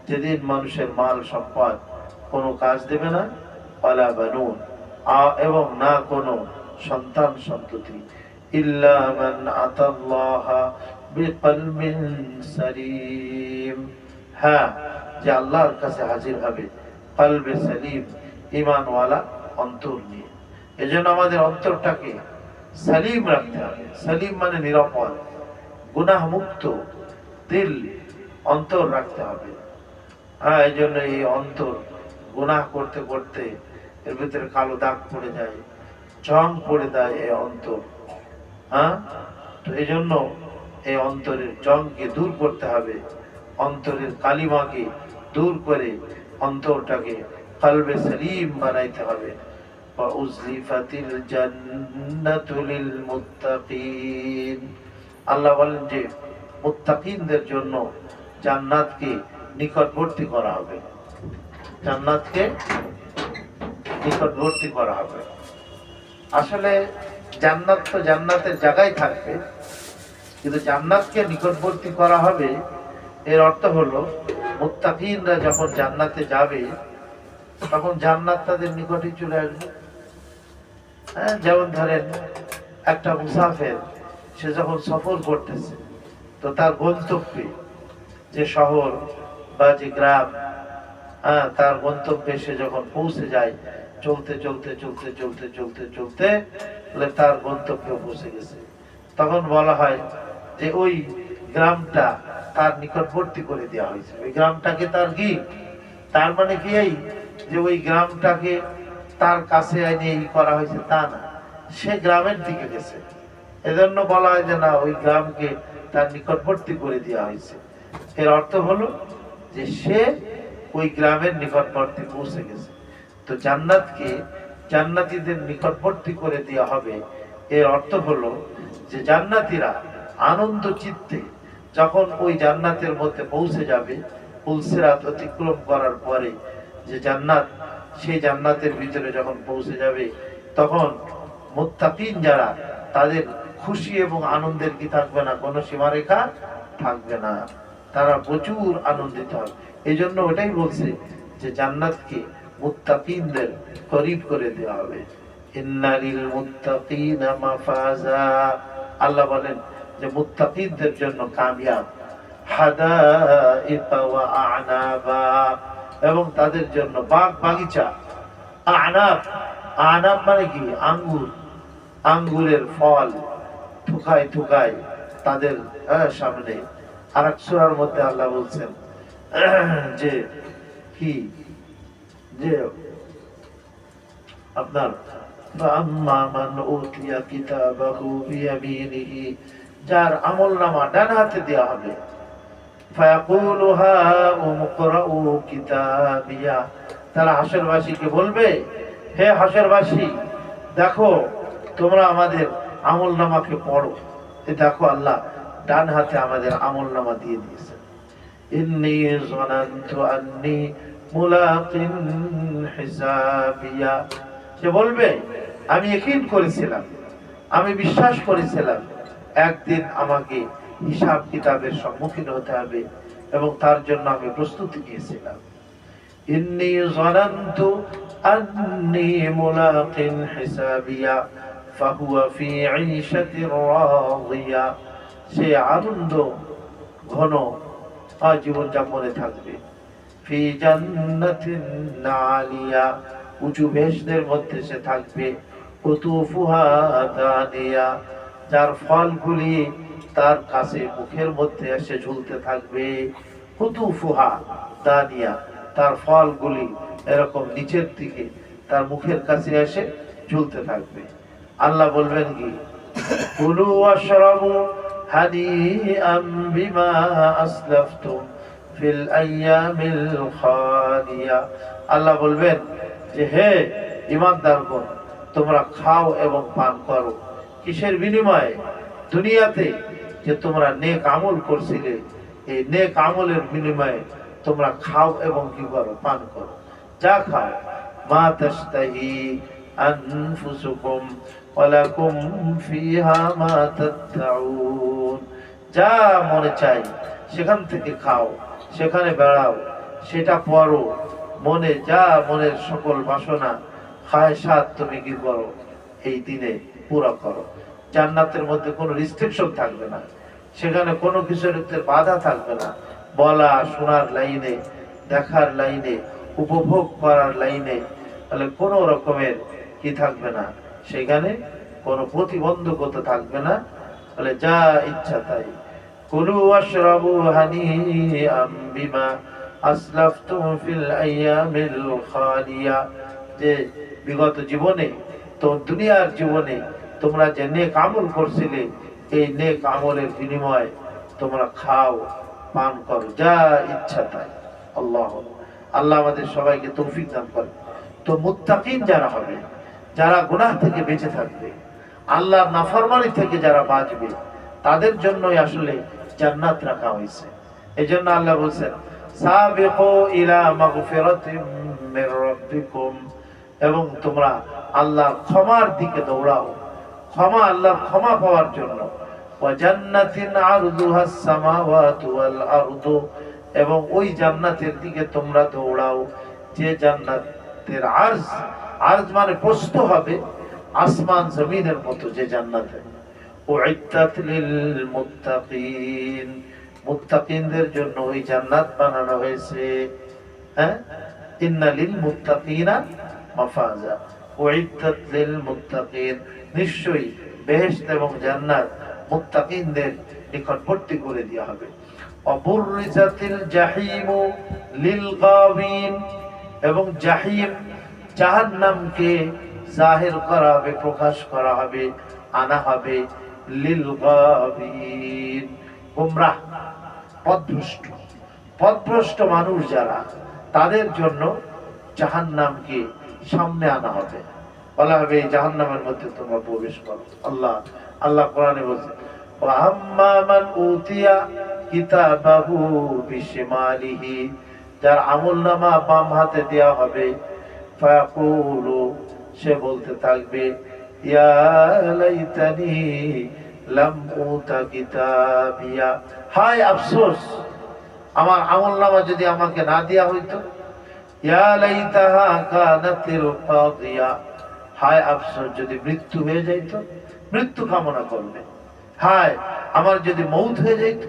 যেদিন মানুষের মাল সম্পদ কোনো কাজ দেবে না, ওয়ালা বানুন, এবং না কোনো সন্তান সন্ততি, ইল্লা মান আতাল্লাহ বিকলবিন সালিম। হ্যাঁ, যে আল্লাহর কাছে হাজির হবে কলবে সালিম, ঈমানওয়ালা অন্তর নিয়ে। এজন্য আমাদের অন্তরটাকে সালিম রাখতে হবে। সালিম মানে নিরাপদ, গুনাহ মুক্ত দিল, অন্তর রাখতে হবে। হ্যাঁ, এই জন্য এই অন্তর গুনাহ করতে করতে এর ভিতরে কালো দাগ পড়ে যায়, জং পড়ে দেয় এই অন্তর। হ্যাঁ, তো এই জন্য এই অন্তরের জংকে দূর করতে হবে, অন্তরের কালিমাকে দূর করে অন্তরটাকে কলবে সালিম বানাইতে হবে। ওয়াউজলিফাতিল জান্নাতু লিল মুত্তাকিন, আল্লাহ বলেন যে মুত্তাকিনদের জন্য জান্নাতকে নিকটবর্তী করা হবে, জান্নাতকে নিকটবর্তী করা হবে। আসলে জান্নাত তো জান্নাতের জায়গায় থাকবে, কিন্তু জান্নাতকে নিকটবর্তী করা হবে, এর অর্থ হলো মুত্তাকিনরা যখন জান্নাতে যাবে তখন জান্নাত তাদের নিকটে চলে আসবে। হ্যাঁ, যেমন ধরেন একটা মুসাফির, সে যখন সফর করতেছে, তো তার গন্তব্যে যে শহর বা যে গ্রাম, তার গন্তব্যে সে যখন পৌঁছে যায়, চলতে চলতে চলতে চলতে চলতে চলতে তার গন্তব্যে পৌঁছে গেছে, তখন বলা হয় যে ওই গ্রামটা তার নিকটবর্তী করে দেওয়া হয়েছে। ওই গ্রামটাকে তার কি, তার মানে কি এই যে ওই গ্রামটাকে তার কাছে এনে করা হয়েছে তা না, সে গ্রামের দিকে গেছে। এজন্য বলা হয় যে না, ওই গ্রামকে তার নিকটবর্তী করে দেওয়া হয়েছে। এর অর্থ হলো যে সে ওই গ্রামের নিকটবর্তী পৌঁছে গেছে। তো জান্নাতকে জান্নাতীদের নিকটবর্তী করে দেওয়া হবে, এর অর্থ হলো যে জান্নাতীরা আনন্দ চিত্তে যখন ওই জান্নাতের মধ্যে পৌঁছে যাবে, পুলসিরাত অতিক্রম করার পরে যে জান্নাত, সেই জান্নাতের ভিতরে যখন পৌঁছে যাবে, তখন মুত্তাকিন যারা, তাদের খুশি এবং আনন্দের কি থাকবে না, কোনো সীমারেখা থাকবে না, তারা প্রচুর আনন্দিত হবে। এই জন্য ওটাই বলছে যে জান্নাতকে মুত্তাকিনদের করিব করে দেওয়া হবে। ইন্নালিল মুত্তাকিনা মাফাজা, আল্লাহ বলেন যে মুত্তাকিনদের জন্য কামিয়াব, হাদাইকা ওয়া আ'নাবা, এবং তাদের জন্য বাগ বাগিচা। আ'নাব, আ'নাব মানে কি আঙ্গুর, আঙ্গুরের ফল থুকায় থুকায় তাদের সামনে। আর এক সূরার মধ্যে আল্লাহ বলছেন যে কি, যে আপনার ফাআম্মা মান উতিয়া কিতাবাহু বিয়ামিনিহি, যার আমলনামা ডান হাতে দেওয়া হবে, ফায়াকুলু হাউম ইকরাউ কিতাবিয়া, তারা হাসরবাসীকে বলবে হে হাসরবাসী, দেখো তোমরা আমাদের আমলনামাকে পড়ো। দেখো আল্লাহ ডান হাতে আমাদের আমলনামা দিয়ে দিয়েছেন। ইন্নী যানানতু আন্নী মুলাকিন হিসাবিয়া, সে বলবে আমি ইয়াকিন করেছিলাম, আমি বিশ্বাস করেছিলাম একদিন আমাকে হিসাব কিতাবের সম্মুখীন হতে হবে এবং তার জন্য আমি প্রস্তুতি নিয়েছিলাম। ইন্নী যানানতু আন্নী মুলাকিন হিসাবিয়া ফাহুয়া ফি ঈশাতির রাদিয়া, সে আনন্দ ঘন জীবন যাপনে থাকবে। ফি জান্নাতিন আলিয়া, উঁচু বেহেশতের মধ্যে সে থাকবে। কুতুফুহা দানিয়া, যার ফলগুলি তার কাছে মুখের মধ্যে এসে ঝুলতে থাকবে। কুতুফুহা দানিয়া, তার ফলগুলি এরকম নিচের দিকে তার মুখের কাছে এসে ঝুলতে থাকবে। আল্লাহ বলবেন কি, কুলু ওয়াশরাবু হানিআম বিমা আসলাফতুম ফিল আইয়ামিল খালিয়া, আল্লাহ বলবেন যে হে ঈমানদারগণ, তোমরা খাও এবং পান করো। কিসের বিনিময়ে? দুনিয়াতে যে তোমরা নেক আমল করছিলে, এই নেক আমলের বিনিময়ে তোমরা খাও এবং কি করো? পান করো। যা খাও, মা তাশতাহি আনফুসুকুম ওয়া লাকুম ফিহা মা তাদউন, যা মনে চাই সেখান থেকে খাও, সেখানে বেড়াও, সেটা পড়ো, মনে যা মনের সকল বাসনা খায়সাত তুমি কি করো? এই দিনে পুরো করো। জান্নাতের মধ্যে কোনো রিস্ট্রিকশন থাকবে না, সেখানে কোনো কিছুর বাধা থাকবে না। বলা শোনার লাইনে, দেখার লাইনে, উপভোগ করার লাইনে তাহলে কোনো রকমের কি থাকবে না, সেখানে কোনো প্রতিবন্ধকতা থাকবে না। তাহলে যা ইচ্ছা তাই। কুলু ওয়াশরাবু হানিআম বিমা আসলাফতুম ফিল আইয়ামিল খালিয়া, যে বিগত জীবনে, তো দুনিয়ার জীবনে তোমরা যে নেক আমল করছিলে, এই নেক আমলের বিনিময়ে তোমরা খাও, পান করো, যা ইচ্ছা তাই। আল্লাহ আল্লাহ আমাদের সবাইকে তৌফিক দান করে। তো মুত্তাকিন যারা হবে, যারা গুনাহ থেকে বেঁচে থাকবে, আল্লাহর নাফরমানি থেকে যারা বাঁচবে, তাদের জন্যই আসলে জান্নাত রাখা হয়েছে। এজন্য আল্লাহ বলেন সাবিকু ইলা মাগফিরাতিম মির রাব্বিকুম, এবং তোমরা আল্লাহর ক্ষমার দিকে দৌড়াও, ক্ষমা, আল্লাহর ক্ষমা পাওয়ার জন্য। ওয়া জান্নাতিন আরদুহাস সামাওয়াতু ওয়াল আরদু, এবং ওই জান্নাতের দিকে তোমরা দৌড়াও যে জান্নাতের আরজ, আরজ মানে প্রস্থ হবে আসমান জমিনের মতো, যে জান্নাতে। উইদ্দাত লিল মুত্তাকিন, মুত্তাকিনদের জন্য ওই জান্নাত বানানো হয়েছে। হ্যাঁ, ইন্না লিল মুত্তাকিনা মাফাজা উইদ্দাত লিল মুত্তাকিন, নিশ্চয়ই বেহেশত এবং জান্নাত মুত্তাকিনদের নিকটবর্তী করে দেওয়া হবে। অবুররিজাতিল জাহিমু লিল গাওয়িন, এবং জাহিম জাহান্নামকে জাহির করা হবে, প্রকাশ করা হবে, আনা হবে। লিল গাওয়িন, গোমরাহ, পথভ্রষ্ট, পথভ্রষ্ট মানুষ যারা, তাদের জন্য জাহান্নামকে সামনে আনা হবে, বলা হবে এই জাহান্নামের মধ্যে তোমরা প্রবেশ করো। আল্লাহ আল্লাহ কোরআনে বলছে ওয়া আম্মা মান উতিয়া কিতাবাহু বিশিমালিহি, যার আমলনামা বাম হাতে দেয়া হবে, ফায়াকুলু, সে বলতে থাকবে ইয়া লাইতানি লাম উতা কিতাবিয়া, হায় আফসোস, আমার আমলনামা যদি আমাকে না দেয়া হইতো। ইয়া লাইতাহা কানাতিল কাদিয়া, হায় আফসোস যদি মৃত্যু হয়ে যাইত, মৃত্যু কামনা করবে, হায় আমার যদি মৌত হয়ে যাইত।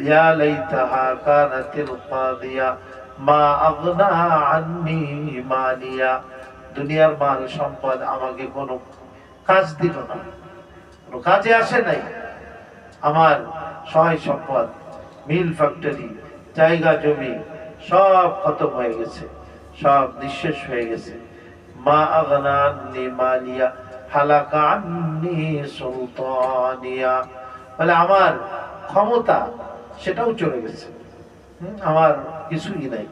ইয়া লাইতাহা কানাতিল কাদিয়া মা আগনা আন্নি মালিয়া, দুনিয়ার মাল সম্পদ আমাকে কোনো কাজ দিল না, কোনো কাজে আসে নাই। আমার সহায় সম্পদ, মিল ফ্যাক্টরি, জায়গা জমি সব খতম হয়ে গেছে, সব নিঃশেষ হয়ে গেছে। মা আগনা আন্নি মালিয়া হালাকা আন্নি সুলতানিয়া, বলে আমার ক্ষমতা সেটাও চলে গেছে, আমার কিছুই নাই।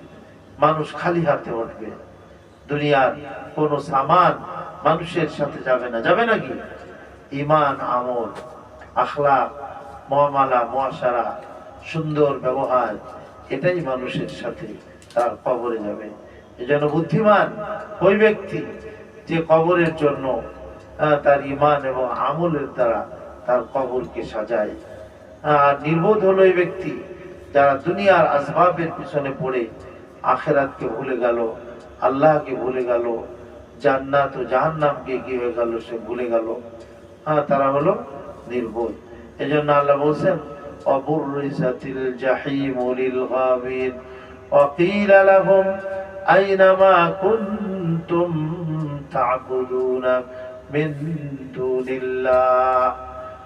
মানুষ খালি হাতে উঠবে, দুনিয়ার কোনো সামান মানুষের সাথে যাবে না। যাবে নাকি? ঈমান, আমল, আখলাক, মুআমালা, মুআশারা, সুন্দর ব্যবহার, এটাই মানুষের সাথে তার কবরে যাবে। এজন্য বুদ্ধিমান ওই ব্যক্তি যে কবরের জন্য তার ঈমান এবং আমলের দ্বারা তার কবরকে সাজায়। আর নির্বোধ হলো ওই ব্যক্তি যারা দুনিয়ার আসবাবের পিছনে পড়ে আখিরাতকে ভুলে গেল, আল্লাহকে ভুলে গেল, জান্নাত ও জাহান্নামকে কি হয়ে গেল সে ভুলে গেল। তারা হলো নির্বোধ। এজন্য আল্লাহ বলছেন অবুররিসাতিল জাহিমু লিল গাবিন ওয়া ক্বিলা লাহুম আইনা মা কুনতুম তা'বুদুনা মিন দুনিল্লাহ।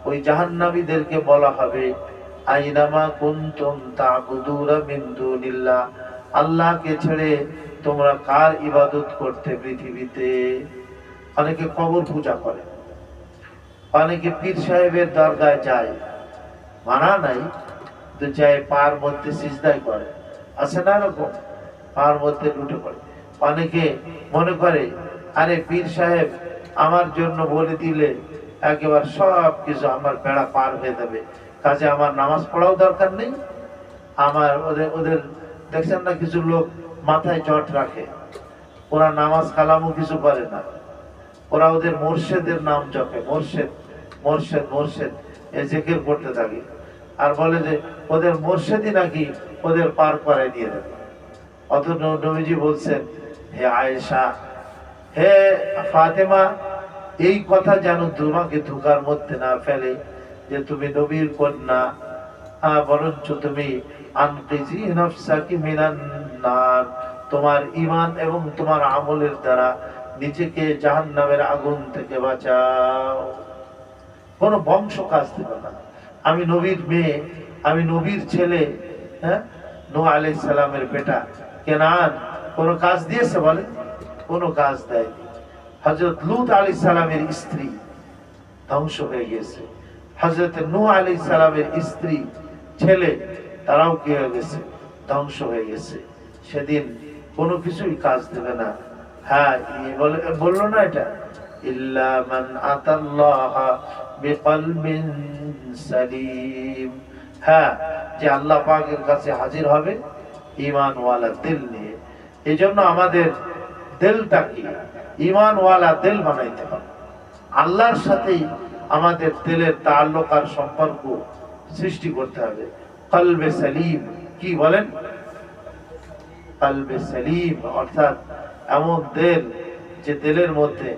ওই জাহান্নামীদেরকে বলা হবে আইনা মা কুনতুম তা'বুদুনা মিন দুনিল্লাহ, আল্লাহকে ছেড়ে তোমরা কার ইবাদত করতে পৃথিবীতে? অনেকে কবর পূজা করে, অনেকে পীর সাহেবের দরগায় যায়, মানা নাই তো যায়, পার মধ্যে সিজদাই করে, আছে না এরকম, পার মধ্যে লুটে পড়ে। অনেকে মনে করে আরে পীর সাহেব আমার জন্য বলে দিলে একেবারে সব কিছু আমার বেড়া পার হয়ে যাবে, কাজে আমার নামাজ পড়াও দরকার নেই। আমার ওদের ওদের দেখছেন না কিছু লোক মাথায় জট রাখে, ওরা নামাজ কালামও কিছু করে না, ওরা ওদের মোর্শেদের নাম জপে, মোর্শেদ মোর্শেদ মোর্শেদ এ জিকির করতে থাকে, আর বলে যে ওদের মোর্শেদই নাকি ওদের পার করায় দিয়ে দেবে। অথচ নবীজি বলছেন হে আয়েশা, হে ফাতেমা, এই কথা যেন তোমাকে ধোঁকার মধ্যে না ফেলে যে তুমি নবীর কন্যা, বরঞ্চ তুমি আনকিজি নাফসাকি মিনান নার, তোমার ঈমান এবং তোমার আমলের দ্বারা নিজেকে জাহান্নামের আগুন থেকে বাঁচাও। কোন বংশ কাজ দেবে না। আমি নবীর মেয়ে, আমি নবীর ছেলে, হ্যাঁ, নূহ আলাইহিস সালামের বেটা কেনান কোন কাজ দিয়েছে? বলে কোন কাজ দেয়নি। হযরত লূত আলাইহিস সালামের স্ত্রী ধ্বংস হয়ে গেছে, হযরত নূহ আলাইহিস সালামের স্ত্রী ছেলে তারাও কি হয়ে গেছে? ধ্বংস হয়ে গেছে। সেদিন কোনো কিছুই কাজ দেবে না। হ্যাঁ, বললো না এটা ইল্লা মান আতাল্লাহ বিকলবিন সালিম, হ্যাঁ, যে আল্লাহ পাকের কাছে হাজির হবে ঈমানওয়ালা দিল নিয়ে। এজন্য আমাদের দিলটাকে ঈমানওয়ালা দিল বানাইতে হবে। আল্লাহর সাথেই আমাদের দিলের তাআল্লুক আর সম্পর্ক সৃষ্টি করতে হবে। কলবে সালিম, কি বলেন? কলবে সালিম অর্থাৎ এমন দিল যে দিলের মধ্যে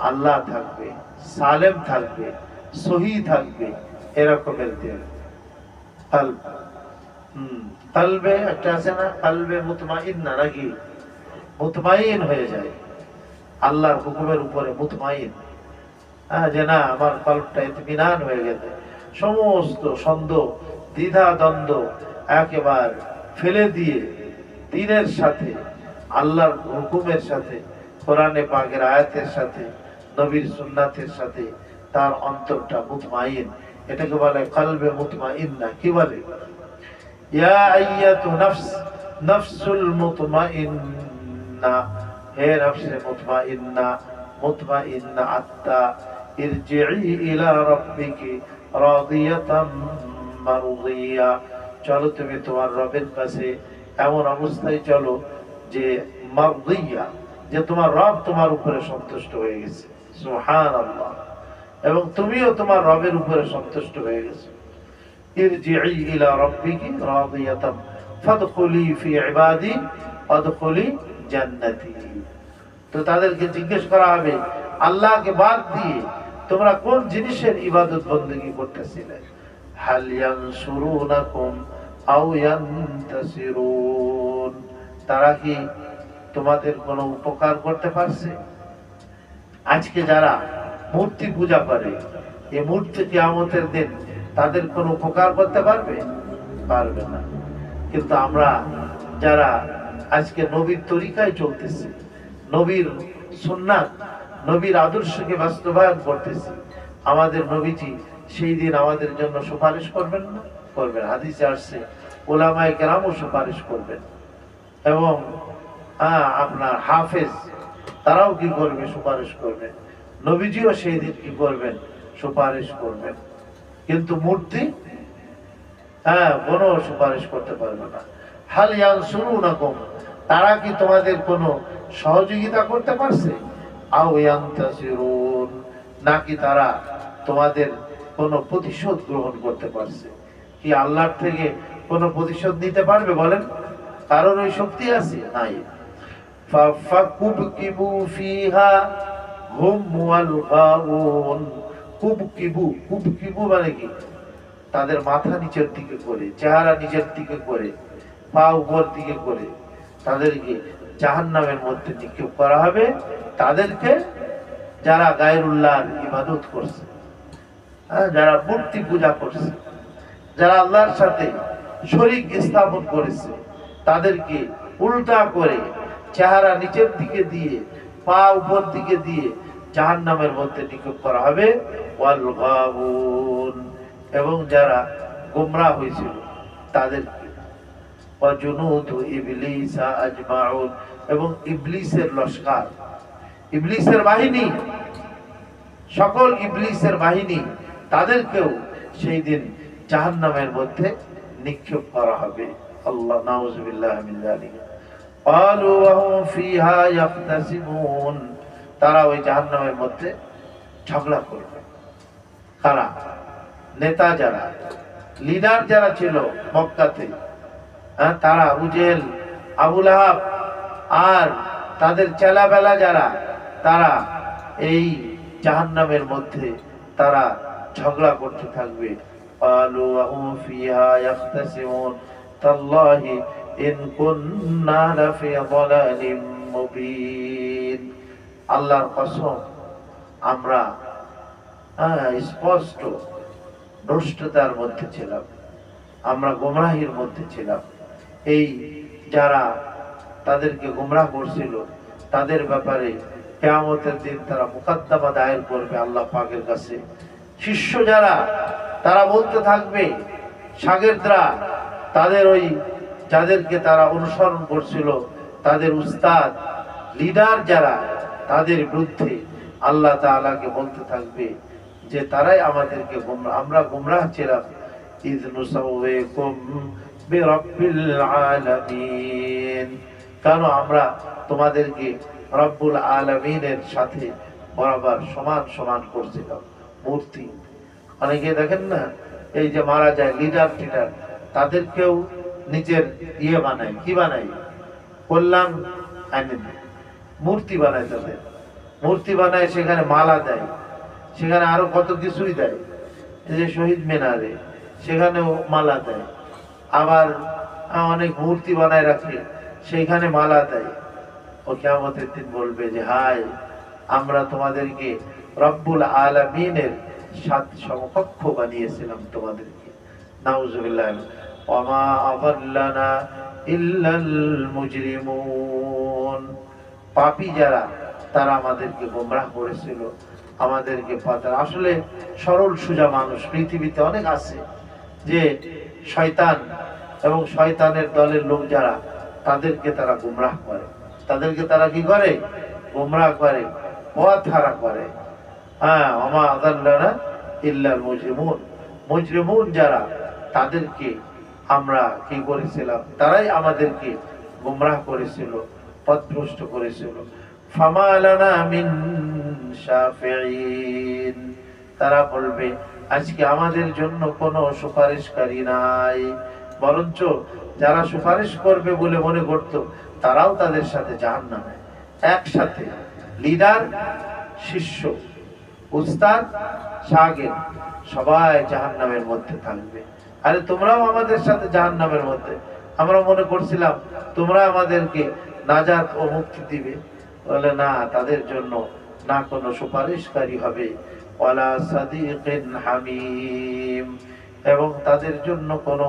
আল্লাহ থাকবে, সালেম থাকবে, সহি থাকবে, এরকমের দিল। কলব, কলবে একটা আছে না, কলবে মুতমাইন্না, নাকি মুতমাইন হয়ে যায় আল্লাহর হুকুমের উপরে, মুতমাইন, যে না আমার কলবটা ইতমিনান হয়ে গেছে, সমস্ত সন্দেহ দ্বিধা দ্বন্দ্ব একেবারে ফেলে দিয়ে দ্বীনের সাথে, আল্লাহর হুকুমের সাথে, কোরআনে পাকের আয়াতের সাথে, নবীর সুন্নাতের সাথে তার অন্তরটা মুতমাইন, এটাকে বলে কলবে মুতমাইন্না। কি বলে? ইয়া আইয়াতু নাফস, নাফসুল মুতমাইন্না, হে নফসে মুতমাইন্না, মুতমাইন্না আত্মা, ইরজিই ইলা রাব্বিকি রাদিয়াতাম মারদিয়া, চলো তুমি তোমার রবের কাছে এমন অবস্থায় চলো যে মারদিয়া, যে তোমার রব তোমার উপরে সন্তুষ্ট হয়ে গেছে। সুবহানাল্লাহ। এবং তুমিও তোমার রবের উপরে সন্তুষ্ট হয়ে গেছো। ইরজিই ইলা রাব্বিকি রাদিয়াতাম ফাদখুলি ফি ইবাদি ওয়াদখুলি জান্নাতি। তো তাদেরকে জিজ্ঞেস করা হবে আল্লাহকে বাদ দিয়ে তোমরা কোন জিনিসের ইবাদত বন্দেগী করতেছিলে? হাল ইয়ানসুরুনাকুম আও ইয়ানতাসিরুন, তারা কি তোমাদের কোনো উপকার করতে পারছে? আজকে যারা মূর্তি পূজা করে, এই মূর্তি কিয়ামতের দিন তাদের কোনো উপকার করতে পারবে? পারবে না। কিন্তু আমরা যারা আজকে নবীর তরিকায় চলতেছি, নবীর সুন্নাত, নবীর আদর্শকে বাস্তবায়ন করতেছি, আমাদের নবীজি সেই দিন আমাদের জন্য সুপারিশ করবেন না? করবেন। হাদিসে আসছে উলামায়ে কেরামও সুপারিশ করবেন। এবং আপনার হাফেজ তারাও কি করবে? সুপারিশ করবে। নবীজিও সেই দিন কি করবেন? সুপারিশ করবেন। কিন্তু মূর্তি কোনো সুপারিশ করতে পারবে না। হাল ইয়ানসুরুনাকুম, তারা কি তোমাদের কোনো সহযোগিতা করতে পারছে? আও ইয়ানতাসিরুন, নাকি তারা তোমাদের কোনো প্রতিশোধ গ্রহণ করতে পারছে? কি আল্লাহর থেকে কোনো প্রতিশোধ নিতে পারবে বলেন? কারণ ওই শক্তি আছে? নাই। ফাকুবকিবু ফিহা হুম ওয়াল গাউন। কুবকিবু মানে কি? তাদের মাথা নিচের দিকে করে, চেহারা নিচের দিকে করে, পা উপর দিকে করে তাদেরকে জাহান্নামের মধ্যে নিক্ষেপ করা হবে। তাদেরকে যারা গায়রুল্লাহর ইবাদত করছে, যারা মূর্তি পূজা করছে, যারা আল্লাহর সাথে শরীক স্থাপন করেছে, তাদেরকে উল্টা করে চেহারা নিচের দিকে দিয়ে, পা উপর দিকে দিয়ে জাহান্নামের মধ্যে নিক্ষেপ করা হবে। ওয়াল গাবুন, এবং যারা গোমরাহ হয়েছিল তাদেরকে, ওয়াজুনুদু ইবলিসা আজমাউন, এবং ইবলিসের লস্কর, ইবলিসের বাহিনী, সকল ইবলিসের বাহিনী, তাদেরকেও সেই দিন জাহান্নামের মধ্যে নিক্ষেপ করা হবে। আল্লাহ নাউযুবিল্লাহি মিন যালিক। ক্বালু ওয়া হুম ফিহা ইয়াখতাসিমুন, তারা ওই জাহান্নামের মধ্যে ঝগড়া করবে। কারা? নেতা যারা, লিডার যারা ছিল মক্কাতে, তারা আবু জেহেল, আবু লাহাব আর তাদের চেলাবেলা যারা, তারা এই জাহান্নামের মধ্যে তারা ঝগড়া করতে থাকবে। ক্বালু ওয়া হুম ফিহা ইয়াখতাসিমুন তাল্লাহি ইন কুন্না লাফি যালালিম মুবিন। আল্লাহর কসম, আমরা স্পষ্ট ভ্রষ্টতার মধ্যে ছিলাম, আমরা গোমরাহির মধ্যে ছিলাম। এই যারা তাদেরকে গোমরাহ করছিল, তাদের ব্যাপারে কিয়ামতের দিন তারা মুকদ্দমা দায়ের করবে আল্লাহ পাকের কাছে। শিষ্য যারা, তারা বলতে থাকবে, শাগিরদরা, তাদের ওই যাদেরকে তারা অনুসরণ করছিল, তাদের উস্তাদ, লিডার যারা, তাদের বিরুদ্ধে আল্লাহ তাআলাকে বলতে থাকবে যে তারাই আমাদেরকে আমরা গোমরাহ ছিলাম। ইয নুসাউইকুম বিরাব্বিল আলামিন, কেন আমরা তোমাদেরকে রব্বুল আলামিনের সাথে বরাবর সমান সমান করছিলাম। মূর্তি, অনেকে দেখেন না, এই যে মারা যায় লিডার টিডার, তাদেরকেও নিজের বানায়, কি বানায়? কল্যাণ আইনে মূর্তি বানায়, তাদের মূর্তি বানায়, সেখানে মালা দেয়, সেখানে আরো কত কিছুই দেয়। এই যে শহীদ মিনারে, সেখানেও মালা দেয়। আবার অনেক মূর্তি বানায় রাখে, সেইখানে মালা দেয়। ও কিয়ামতের দিন বলবে যে হায়, আমরা তোমাদেরকে রব্বুল আলামিনের সাথে সমকক্ষ বানিয়েছিলাম তোমাদেরকে। নাউযুবিল্লাহ। ওয়ামা আযাল্লানা ইল্লাল মুজরিমুন, পাপী যারা, তারা আমাদেরকে গোমরাহ করেছিল, আমাদেরকে পাতা। আসলে সরল সোজা মানুষ পৃথিবীতে অনেক আছে, যে শয়তান এবং শয়তানের দলের লোক যারা, তাদেরকে তারা গোমরাহ করে, তাদেরকে তারা কি করে? গোমরাহ করে, পথ হারা করে। ওমা আযাল্লানা ইল্লাল মুজরিমুন, মুজরিমুন যারা, তাদেরকে আমরা কি করেছিলাম? তারাই আমাদেরকে গোমরাহ করেছিল, পথভ্রষ্ট করেছিল। ফামা লানা মিন শাফিঈন, তারা বলবে আজকে আমাদের জন্য কোনো সুপারিশকারী নাই। বরঞ্চ যারা সুপারিশ করবে বলে মনে করত, তারাও তাদের সাথে জাহান্নামে একসাথে, লিডার, শিষ্য, উস্তাদ, শাগির্দ, সবাই জাহান্নামের মধ্যে থাকবে। আরে তোমরাও আমাদের সাথে জাহান্নামের মধ্যে, আমরা মনে করছিলাম তোমরা আমাদেরকে নাজাত ও মুক্তি দিবে। বলে না, তাদের জন্য না কোনো সুপারিশকারী হবে, ওয়ালা সাদিকিন হামিম, এবং তাদের জন্য কোনো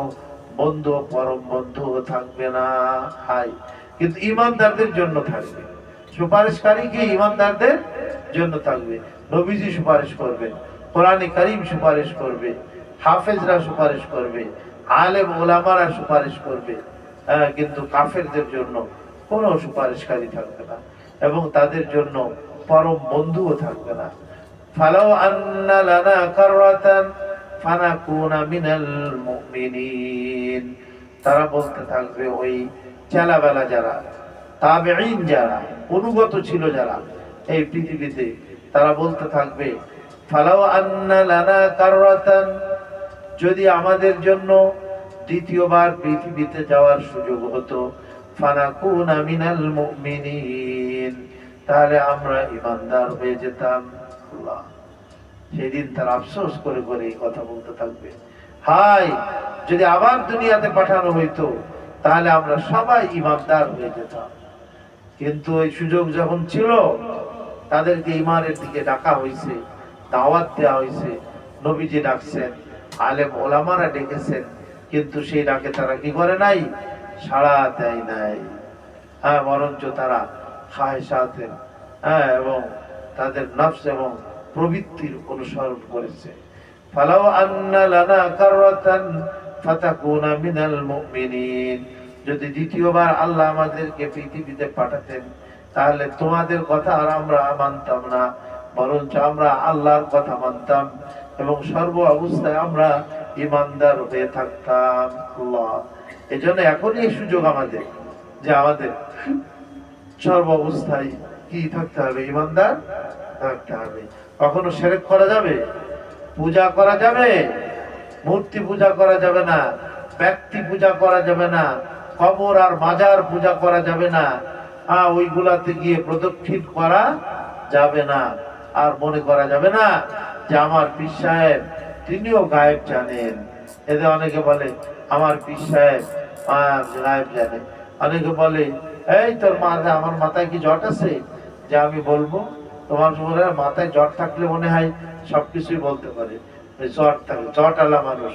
বন্ধু, পরম বন্ধু থাকবে না। হাই, কিন্তু ঈমানদারদের জন্য থাকবে সুপারিশকারী। কি? ঈমানদারদের জন্য থাকবে। নবীজি সুপারিশ করবেন, কোরআনে কারীম সুপারিশ করবে, হাফেজরা সুপারিশ করবে, আলেম ওলামারা সুপারিশ করবে, কিন্তু কাফেরদের জন্য কোনো সুপারিশকারী থাকবে না। এবং তাদের জন্য পরম বন্ধুও থাকবে না। ফালাউ আন্না লানা কাররাতান ফানাকুনা মিনাল মুমিনিন, তারা বলতে থাকবে, ওই চেলাবেলা যারা, তাবেঈন যারা, অনুগত ছিল যারা এই পৃথিবীতে, তারা বলতে থাকবে, ফালাউ আন্না লানা কাররাতান, যদি আমাদের জন্য দ্বিতীয়বার পৃথিবীতে যাওয়ার সুযোগ হতো, ফানাকুনা মিনাল মুমিনিন, তাহলে আমরা ঈমানদার হয়ে যেতাম। আল্লাহ, সেদিন তারা আফসোস করে করে এই কথা বলতে থাকবে, হায় যদি আবার দুনিয়াতে পাঠানো হইতো তাহলে আমরা সবাই ঈমানদার হয়ে যেতাম। কিন্তু এই সুযোগ যখন ছিল, তাদেরকে ঈমানের দিকে ডাকা হয়েছে, দাওয়াত দেওয়া হয়েছে, নবীজি ডাকছেন, আলেম ওলামারা ডেকেছেন, কিন্তু সেই ডাকে তারা কি করে নাই? সাড়া দেয় নাই। হ্যাঁ, বরঞ্চ তারা খায়সাতের এবং তাদের নফস এবং প্রবৃত্তির অনুসরণ করেছে। ফালাউ আন্না লানা কাররাতান ফাতাকুনা মিনাল মুমিনিন, যদি দ্বিতীয়বার আল্লাহ আমাদেরকে পৃথিবীতে পাঠাতেন তাহলে তোমাদের কথা আর আমরা মানতাম না, বরঞ্চ আমরা আল্লাহর কথা মানতাম এবং সর্ব অবস্থায় আমরা ঈমানদার হয়ে থাকতাম। আল্লাহ, এজন্য এখনই এই সুযোগ আমাদের, যে আমাদের সর্ব অবস্থায় কি থাকতে হবে? ঈমানদার থাকতে হবে। কখনো শিরক করা যাবে? পূজা করা যাবে? মূর্তি পূজা করা যাবে না, ব্যক্তি পূজা করা যাবে না, কবর আর মাজার পূজা করা যাবে না, ওইগুলাতে গিয়ে প্রদক্ষিণ করা যাবে না। আর মনে করা যাবে না যে আমার পীর সাহেব তিনিও গায়েব জানেন। এদের অনেকে বলে আমার পীর সাহেব গায়েব জানে। অনেকে বলে, এই তোর আমার মাথায় কি জট আছে যে আমি বলবো? তোমার মাথায় জট থাকলে মনে হয় সবকিছুই বলতে পারে। জট থাকে, জট আলা মানুষ,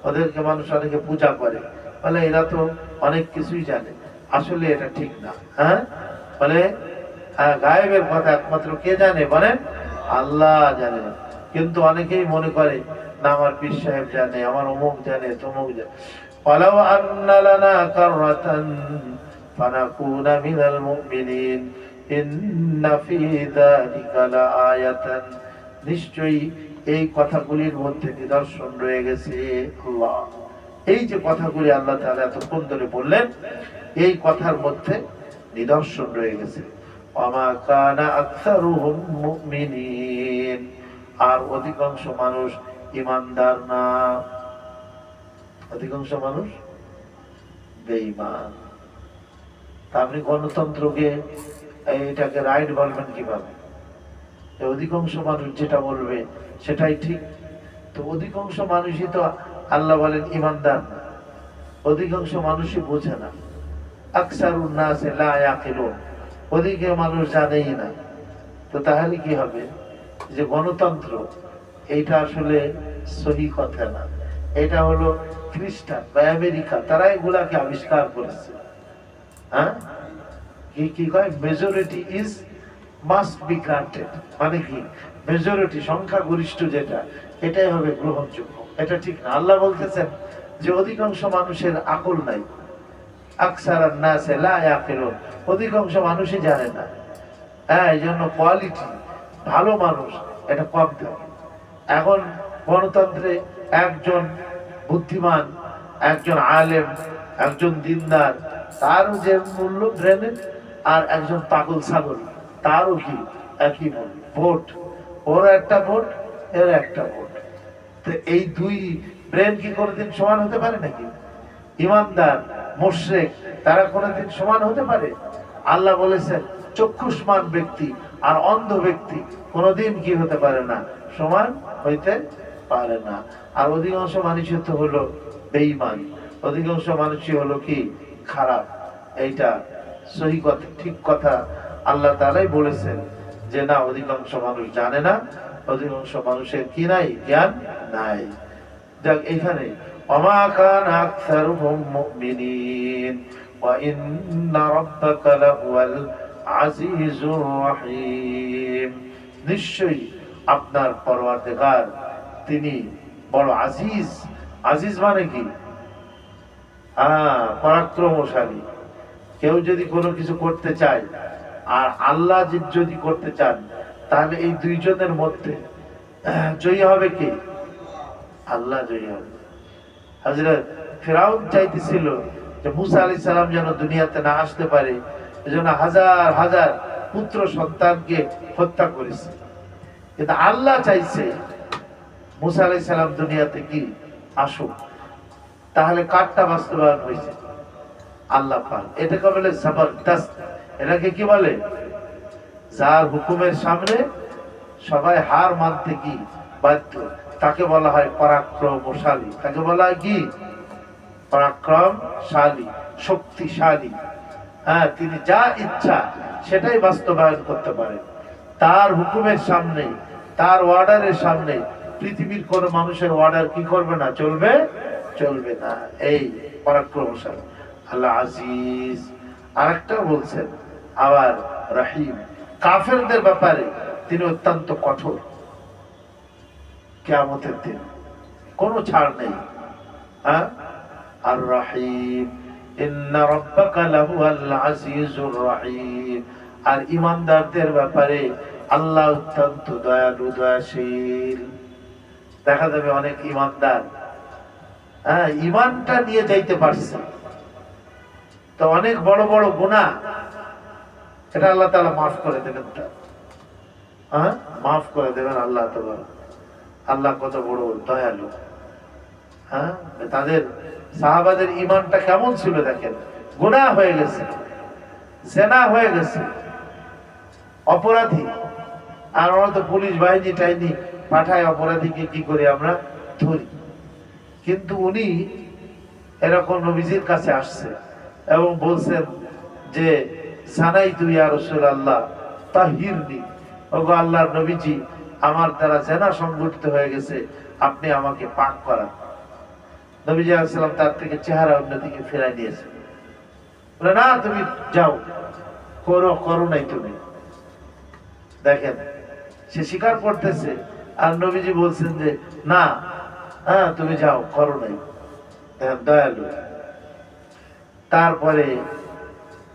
ওদেরকে মানুষ অনেকে পূজা করে, বলে এরা তো অনেক কিছুই জানে। আসলে এটা ঠিক না। হ্যাঁ, বলে গায়েবের কথা একমাত্র কে জানে? বলেন আল্লাহ জানে। কিন্তু অনেকেই মনে করে না আমার পীর সাহেব জানে, আমার অমুক জানে, তমুক জানে। ফালাউ আন্না লানা কাররাতান ফানাকুনা মিনাল মুমিনিন ইন্না ফি যালিকা লাআয়াতান, নিশ্চয়ই এই কথাগুলির মধ্যে নিদর্শন রয়ে গেছে। আল্লাহ, এই যে কথাগুলি আল্লাহ তাআলা এতক্ষণ ধরে বললেন, এই কথার মধ্যে নিদর্শন রয়ে গেছে। ওয়ামা কানা আকসারুহুম মুমিনিন, আর অধিকাংশ মানুষ ঈমানদার না, অধিকাংশ মানুষ বেঈমান। আপনি গণতন্ত্রকে এটাকে রাইট বলবেন কিভাবে? অধিকাংশ মানুষ যেটা বলবে সেটাই ঠিক। তো অধিকাংশ মানুষই তো আল্লাহ বলেন ঈমানদার না, অধিকাংশ মানুষই বোঝে না। আকসারুন নাসি লা ইয়াকিলুন, ওদিকে মানুষ জানেই না। তো তাহলে কি হবে? যে গণতন্ত্র, এইটা আসলে সহি কথা না। এটা হলো খ্রিস্টান বা আমেরিকা, তারা এগুলাকে আবিষ্কার করেছে। হ্যাঁ, কি কয়? Majority is must be granted, মানে কি? মেজরিটি, সংখ্যাগরিষ্ঠ যেটা, এটাই হবে গ্রহণযোগ্য। এটা ঠিক না। আল্লাহ বলতেছেন যে অধিকাংশ মানুষের আকল নাই। আকসারান নাসি লা ইয়াকিলুন, অধিকাংশ মানুষই জানে না। হ্যাঁ, এই জন্য কোয়ালিটি, ভালো মানুষ এটা কম থাকে। এখন গণতন্ত্রে একজন বুদ্ধিমান, একজন আলেম, একজন দিনদার, তারও যে মূল্য ব্রেনের, আর একজন পাগল ছাগল তারও কি একই ভোট। ওর একটা ভোট, এর একটা ভোট। তো এই দুই ব্রেন কি কোনোদিন সমান হতে পারে নাকি? ঈমানদার, মুশরিক, তারা কোনোদিন সমান হতে পারে? আল্লাহ বলেছেন চক্ষুষ্মান ব্যক্তি আর অন্ধ ব্যক্তি কোনোদিন কি হতে পারে না? সমান হইতে পারে না। আর অধিকাংশ মানুষই তো হলো বেঈমান, অধিকাংশ মানুষই হলো কি খারাপ। এইটা সহি কথা, ঠিক কথা। আল্লাহ তাআলাই বলেছেন যে না, অধিকাংশ মানুষ জানে না, অধিকাংশ মানুষের কি নাই? জ্ঞান নাই। যাক, এখানে ওমা কানা আকসারুহুম মুমিনিন ওয়া ইন্না রাব্বাকা লাহুয়াল আজিজুর রহিম, নিশ্চয়ই আপনার পরওয়ারদিগার তিনি বড় আজিজ। আজিজ মানে কি? পরাক্রমশালী। কেউ যদি কোনো কিছু করতে চায়, আর আল্লাহ যদি করতে চান তাহলে এই দুইজনের মধ্যে জয়ী হবে কি? আল্লাহ জয়ী হবে। হযরত ফিরাউন চাইতেছিল যে মুসা আলাইহিস সালাম যেন দুনিয়াতে না আসতে পারে, এজন্য হাজার হাজার পুত্র সন্তানকে হত্যা করেছে। কিন্তু আল্লাহ চাইছে মুসা আলাইহিস সালাম দুনিয়াতে কি আসুক। তাহলে কারটা বাস্তবায়ন হয়েছে? আল্লাহ পাক। এটাকে বলে জবরদস্ত। এটাকে কি বলে? যার হুকুমের সামনে সবাই হার মানতে কি বাধ্য, তাকে বলা হয় পরাক্রমশালী। তাকে বলা হয় কি? পরাক্রমশালী, শক্তিশালী। হ্যাঁ, তিনি যা ইচ্ছা সেটাই বাস্তবায়ন করতে পারেন। তার হুকুমের সামনে, তার অর্ডারের সামনে পৃথিবীর কোন মানুষের অর্ডার কি করবে না, চলবে না। এই পরাক্রমশালী আল্লাহ আজিজ। আরেকটা বলছেন আবার রহিম। কাফেরদের ব্যাপারে তিনি অত্যন্ত কঠোর। কিয়ামতের দিন কোনো ছাড় নেই। হ্যাঁ, আর রহিম, ইন্না রাব্বাকা লাহুয়াল আজিজুর রহিম। আর ঈমানদারদের ব্যাপারে আল্লাহ অত্যন্ত দয়ালু, দয়াশীল। দেখা যাবে অনেক ঈমানদার ঈমানটা নিয়ে যাইতে পারছে, তো অনেক বড় বড় গুনাহ এটা আল্লাহ তাআলা মাফ করে দেবেন। মাফ করে দেবেন আল্লাহ তাআলা। আল্লাহ কত বড় দয়ালু। তাদের সাহাবাদের ঈমানটা কেমন ছিল দেখেন। গুনাহ হয়ে গেছে, জিনা হয়ে গেছে, অপরাধী, আর আমরা তো পুলিশ বাহিনী টাইনি পাঠায় অপরাধীকে কি করে আমরা ধরি। কিন্তু উনি এরকম নবীজির কাছে আসছে এবং বলছেন যে জানাইতু ইয়া রাসূলুল্লাহ তাহিরনি, ওগো আল্লাহর নবীজি, আমার দ্বারা জিনা সংঘটিত হয়ে গেছে, আপনি আমাকে পাক করান। নবীজি আলাইহিস সালাম তার থেকে চেহারা অন্যদিকে ফেরাই দিয়েছেন, বলে না তুমি যাও, করো নাই তুমি। দেখেন সে স্বীকার করতেছে, আর নবীজি বলছেন যে না, তুমি যাও, করো নাই। দেখেন দয়ালু। তারপরে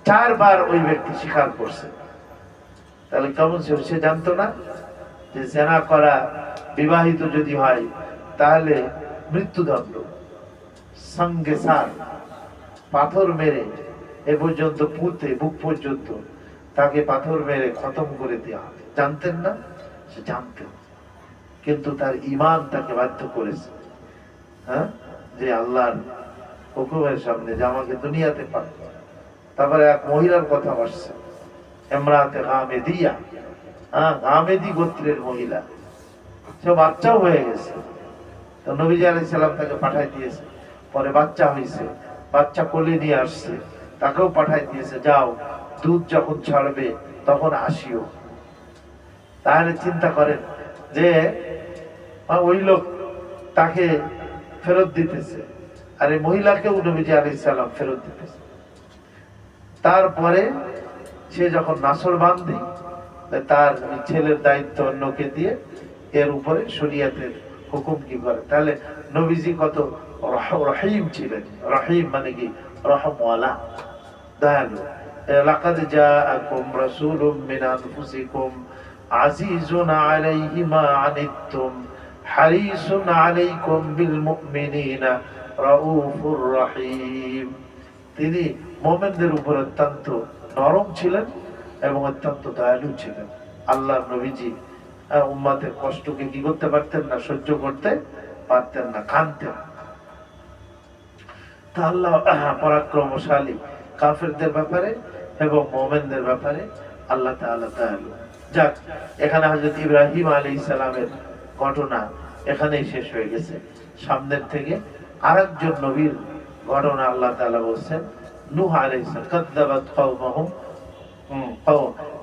4 বার ওই ব্যক্তি স্বীকার করছে। তাহলে কেমন ছিল? সে জানতো না যে জিনা করা বিবাহিত যদি হয় তাহলে মৃত্যুদণ্ড, সঙ্গে সার, পাথর মেরে এ পর্যন্ত পুঁতে বুক পর্যন্ত তাকে পাথর মেরে খতম করে দেওয়া হবে। জানতেন না? সে জানতেন, কিন্তু তার ঈমান তাকে বাধ্য করেছে যে আল্লাহর হুকুমের সামনে যে আমাকে দুনিয়াতে পাক। তারপরে এক মহিলার কথা আসছে, ইমরাতে গামেদিয়া, গামেদি গোত্রের মহিলা। সে বাচ্চাও হয়ে গেছে, তো নবীজি আলাইহিস সালাম তাকে পাঠাই দিয়েছে। পরে বাচ্চা হয়েছে, বাচ্চা কোলে নিয়ে আসছে, তাকেও পাঠাই দিয়েছে, যাও দুধ যখন ছাড়বে তখন আসিও। তাহলে চিন্তা করেন যে ওই লোক তাকে ফেরত দিতেছে, আর এই মহিলাকেও নবীজি আলাইহিস সালাম ফেরত দিতেছে। তারপরে সে যখন নাসর বাঁধে, তার ছেলের দায়িত্ব অন্যকে দিয়ে এর উপরে শরীয়তের হুকুম কি করে। তাহলে নবীজি কত রহিম ছিলেন। রহিম মানে কি? রহমওয়ালা, দয়ালু। লাকাদ জাআকুম রাসূলুম মিন আনফুসিকুম আজিজুন আলাইহি মা আনিতুম হারিসুন আলাইকুম বিল মুমিনিনা রাউফুর রহিম। তিনি মুমিনদের উপর অত্যন্ত নরম ছিলেন এবং অত্যন্ত দয়ালু ছিলেন। আল্লাহর নবীজি উম্মতের কষ্টকে কি করতে পারতেন না, সহ্য করতে পারতেন না, কাঁদতেন। তা আল্লাহ পরাক্রমশালী কাফেরদের ব্যাপারে এবং মুমিনদের ব্যাপারে আল্লাহ তাআলা দয়ালু। যাক, এখানে হযরত ইব্রাহিম আলাইহিস সালামের ঘটনা এখানেই শেষ হয়ে গেছে। সামনের থেকে আরেকজন নবীর ঘটনা আল্লাহ তাআলা বলছেন, নূহ আলাইহিস সালাম। কাযযাবাত কওমুহুম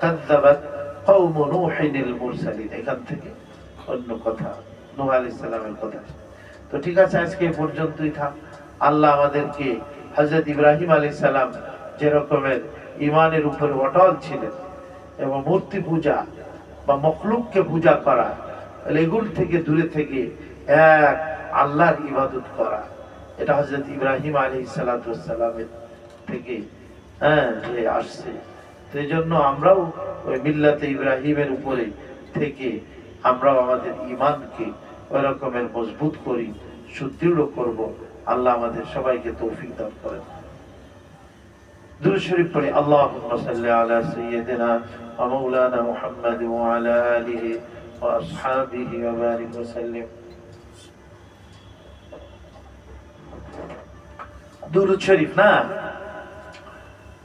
কাযযাবাত কওম নূহিল মুরসালিন। এখান থেকে অন্য কথা, নূহ আলাইহিস সালামের কথা। তো ঠিক আছে, আজকে এই পর্যন্তই থাক। আল্লাহ আমাদেরকে হযরত ইব্রাহিম আলাইহিস সালাম যে রকমের ঈমানের উপরে অটল ছিলেন এবং মূর্তি পূজা বা মখলুককে পূজা করা, এগুলো থেকে দূরে থেকে এক আল্লাহর ইবাদত করা, এটা হযরত ইব্রাহিম আলাইহিস সালামের থেকে যে আসছে। তো এই জন্য আমরাও ওই মিল্লাতে ইব্রাহিমের উপরে থেকে আমরাও আমাদের ঈমানকে ওই রকমের মজবুত করি, সুদৃঢ় করব। আল্লাহ আমাদের সবাইকে তৌফিক দান করেন। দুরূদ শরীফ পড়ি। আল্লাহুম্মা সাল্লি আলা সাইয়্যিদিনা ওয়া মাওলানা মুহাম্মাদ ওয়া আলা আলিহি ওয়া আসহাবিহি ওয়া বারিক ওয়া সাল্লিম। দুরূদ শরীফ না,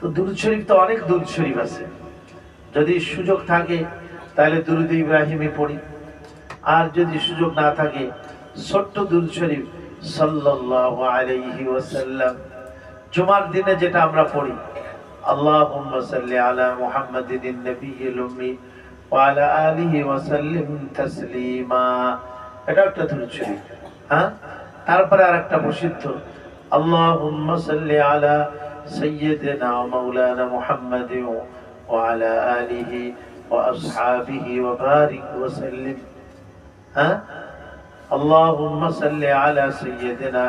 তো দুরূদ শরীফ তো অনেক দুরূদ শরীফ আছে। যদি সুযোগ থাকে তাহলে দুরূদ ইব্রাহিমই পড়ি, আর যদি সুযোগ না থাকে ছোট্ট দুরূদ শরীফ সাল্লাল্লাহু আলাইহি ওয়াসাল্লাম জুমার দিনে যেটা আমরা পড়ি, আল্লাহুম্মা সাল্লি আলা মুহাম্মাদিন নবিয়্যিল উম্মি ওয়া আলা আলিহি ওয়া সাল্লিম তাসলিমা, এটা একটা দুরূদ শরীফ। হ্যাঁ, তারপরে আরেকটা প্রসিদ্ধ, আল্লাহুম্মা সাল্লি আলা সাইয়্যিদিনা ওয়া মাওলানা মুহাম্মাদিন ওয়া আলা আলিহি ওয়া আসহাবিহি ওয়া বারিক ওয়া সাল্লিম। হ্যাঁ, আল্লাহুম্মা সাল্লি আলা সাইয়্যিদিনা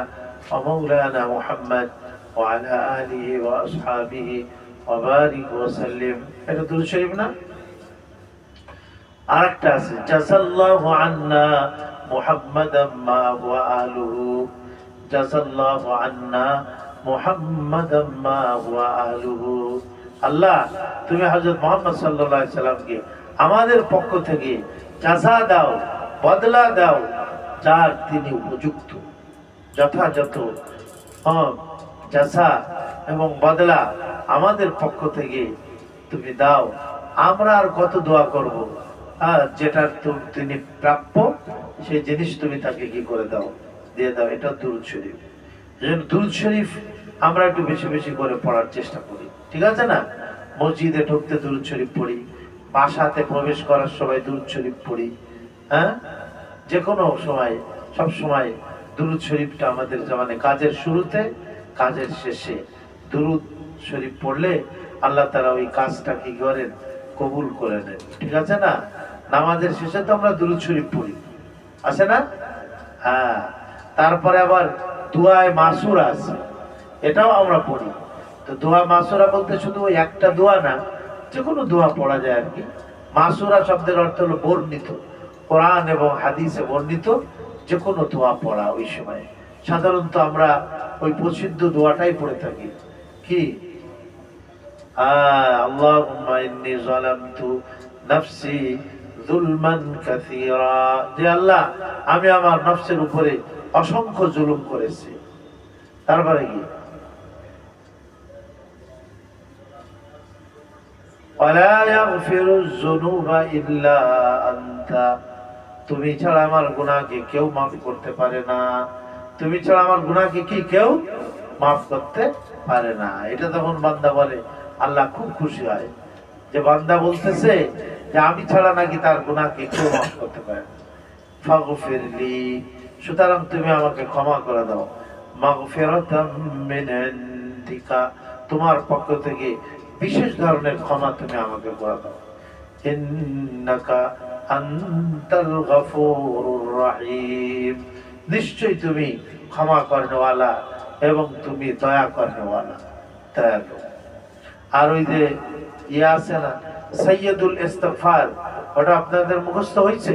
ওয়া মাওলানা মুহাম্মাদ ওয়া আলা আলিহি ওয়া আসহাবিহি ওয়া বারিক ওয়া সাল্লিম, এটা দুরূদ শরীফ না? আরেকটা আছে, জাযাল্লাহু আন্না মুহাম্মাদাম মা ওয়া আলুহু, জাযাল্লাহু আন্না মুহাম্মাদাম মা ওয়া আলুহু। আল্লাহ তুমি হযরত মুহাম্মদ সাল্লাল্লাহু আলাইহি সাল্লামকে আমাদের পক্ষ থেকে জাযা দাও, বদলা দাও, যার তিনি উপযুক্ত, যথাযথ জাযা এবং বদলা আমাদের পক্ষ থেকে তুমি দাও। আমরা আর কত দোয়া করব, যেটার তিনি প্রাপ্য সেই জিনিস তুমি তাকে কি করে দাও, দিয়ে দাও। এটা দুরূদ শরীফ। দুরূদ শরীফ আমরা একটু বেশি বেশি করে পড়ার চেষ্টা করি, ঠিক আছে না? মসজিদে ঢুকতে দুরূদ শরীফ পড়ি, বাসাতে প্রবেশ করার সময় দুরূদ শরীফ পড়ি। হ্যাঁ, যে কোনো সময়, সব সময় দুরূদ শরীফটা আমাদের মানে কাজের শুরুতে, কাজের শেষে দুরূদ শরীফ পড়লে আল্লাহ তাআলা ওই কাজটা কি করেন, কবুল করে নেন, ঠিক আছে না? নামাজের শেষে তো আমরা দুরূদ শরীফ পড়ি, আছে না? হ্যাঁ, তারপরে আবার দুআয়ে মাসুরা আছে, এটাও আমরা পড়ি। তো দোয়া মাসুরা বলতে শুধু ওই একটা দোয়া না, যে কোনো দোয়া পড়া যায় আর কি। মাসুরা শব্দের অর্থ হলো বর্ণিত, কোরআন এবং হাদিসে বর্ণিত যে কোনো দোয়া পড়া। ওই সময় সাধারণত আমরা ওই প্রসিদ্ধ দোয়াটাই পড়ে থাকি, কি আল্লাহুম্মা ইন্নী যালামতু নাফসি যুলমান কাসীরা, যে আল্লাহ আমি আমার নফসের উপরে অসংখ্য জুলুম করেছি। তারপরে কি ওয়ালা ইয়াগফিরুয যুনুবা ইল্লা আনতা, তুমি ছাড়া আমার গুনাহকে কেউ মাফ করতে পারে না, তুমি ছাড়া আমার গুনাহকে কি কেউ মাফ করতে পারে না। এটা তখন বান্দা বলে, আল্লাহ খুব খুশি হয় যে বান্দা বলতেছে যে আমি ছাড়া নাকি তার গুনাহকে কেউ মাফ করতে পারে না। ফাগফিরলি, সুতরাং তুমি আমাকে ক্ষমা করে দাও। মাগফিরাতাম মিন ইনদিকা, তোমার পক্ষ থেকে বিশেষ ধরনের ক্ষমা তুমি আমাকে করে দাও। ইন্নাকা আনতাল গফুরুর রহিম, নিশ্চয়ই তুমি ক্ষমা করনেওয়ালা এবং তুমি দয়া করনেওয়ালা, দয়ালু। আর ওই যে ইয়ে আছে না, সাইয়্যিদুল ইস্তিগফার, ওটা আপনাদের মুখস্থ হয়েছে?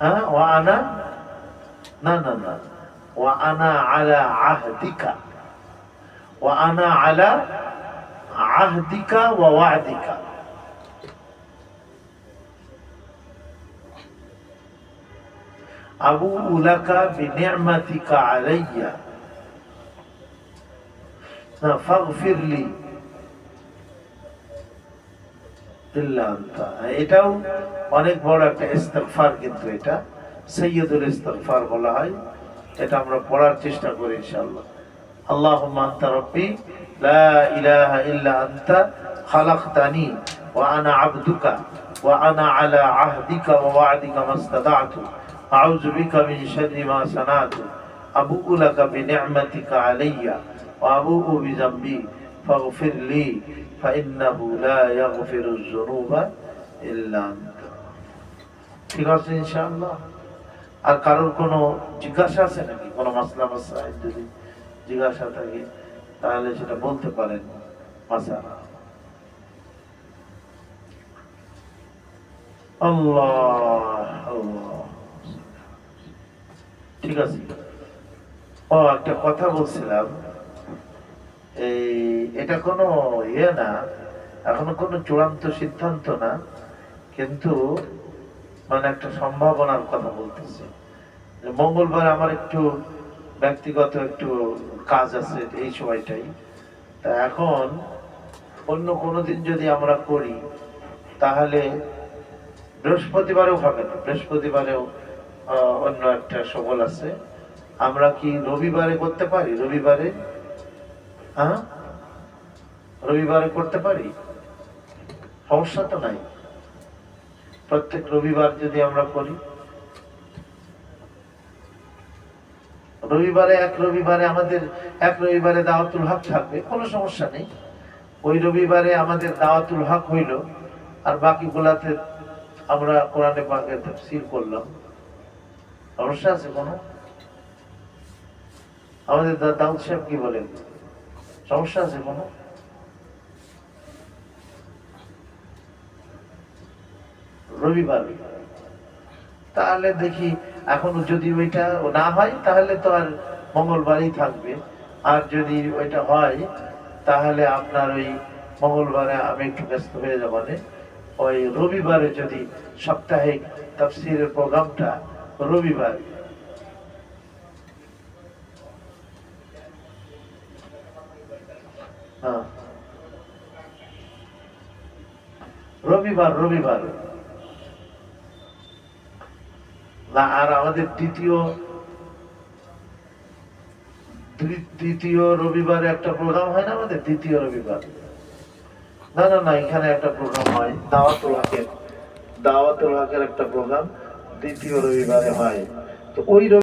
হ্যাঁ, ওয়া আনা, না না না, ওয়া আনা আলা আহদিকা, ওয়া আনা আলা আহদিকা ওয়া ওয়াদিকা। আবুউ লাকা বিনি'মাতিকা আলাইয়া ফাগফিরলি ইল্লা আনতা। এটাও অনেক বড় একটা ইস্তিগফার, কিন্তু এটা সাইয়্যিদুল ইস্তিগফার বলা হয়। এটা আমরা পড়ার চেষ্টা করি ইনশাআল্লাহ। আল্লাহুম্মা আনতা রাব্বি লা ইলাহা ইল্লা আনতা খালাকতানি ওয়া আনা আবদুকা ওয়া আনা আলা আহদিকা ওয়া ওয়া'দিকা মাস্তাতা'তু আউযু বিকা মিন শাররি মা সানা'তু আবুউ লাকা বিনি'মাতিকা আলাইয়া ওয়া আবুউ বিযামবি ফাগফিরলি ফাইন্নাহু লা ইয়াগফিরুয যুনুবা ইল্লা আনতা। ঠিক আছে ইনশাআল্লাহ। আর কারোর কোনো জিজ্ঞাসা আছে নাকি? কোনো মাসলা মাসাইল যদি জিজ্ঞাসা থাকে তাহলে সেটা বলতে পারেন। মাসালা আল্লাহ আল্লাহ, ঠিক আছে। ও একটা কথা বলছিলাম, এই এটা কোনো ইয়ে না, এখনো কোনো চূড়ান্ত সিদ্ধান্ত না, কিন্তু মানে একটা সম্ভাবনার কথা বলতেছি। মঙ্গলবার আমার একটু ব্যক্তিগত একটু কাজ আছে এই সময়টাই। তা এখন অন্য কোনো দিন যদি আমরা করি তাহলে বৃহস্পতিবারেও হবে না, বৃহস্পতিবারেও অন্য একটা সবল আছে। আমরা কি রবিবারে করতে পারি? রবিবারে, হ্যাঁ রবিবারে করতে পারি, সমস্যা তো নাই। প্রত্যেক রবিবার যদি আমরা করি, রবিবারে এক রবিবারে আমাদের এক রবিবারে দাওয়াতুল হক থাকবে, কোনো সমস্যা নেই। ওই রবিবারে আমাদের দাওয়াতুল হক হইল, আর বাকি গুলাতে আমরা কোরআনে পাকের তাফসীর করলাম, সমস্যা আছে কোনো? আমাদের দাউদ সাহেব কি বলেন, সমস্যা আছে কোনো? রবিবার, তাহলে দেখি এখন যদি ওইটা না হয় তাহলে তো আর মঙ্গলবারই থাকবে, আর যদি ওইটা হয় তাহলে আপনার ওই মঙ্গলবারে আমি একটু ব্যস্ত হয়ে যাব, ওই রবিবারে যদি সাপ্তাহিক তাফসীরের প্রোগ্রামটা রবিবার, হ্যাঁ রবিবার, রবিবার না। আর আমাদের দ্বিতীয় রবিবারে একটা প্রোগ্রাম হয় না আমাদের, দ্বিতীয় রবিবার, না না না, এখানে একটা প্রোগ্রাম হয় দাওয়াতুল হকের একটা প্রোগ্রাম দ্বিতীয় রবিবারে হয়। তো ওই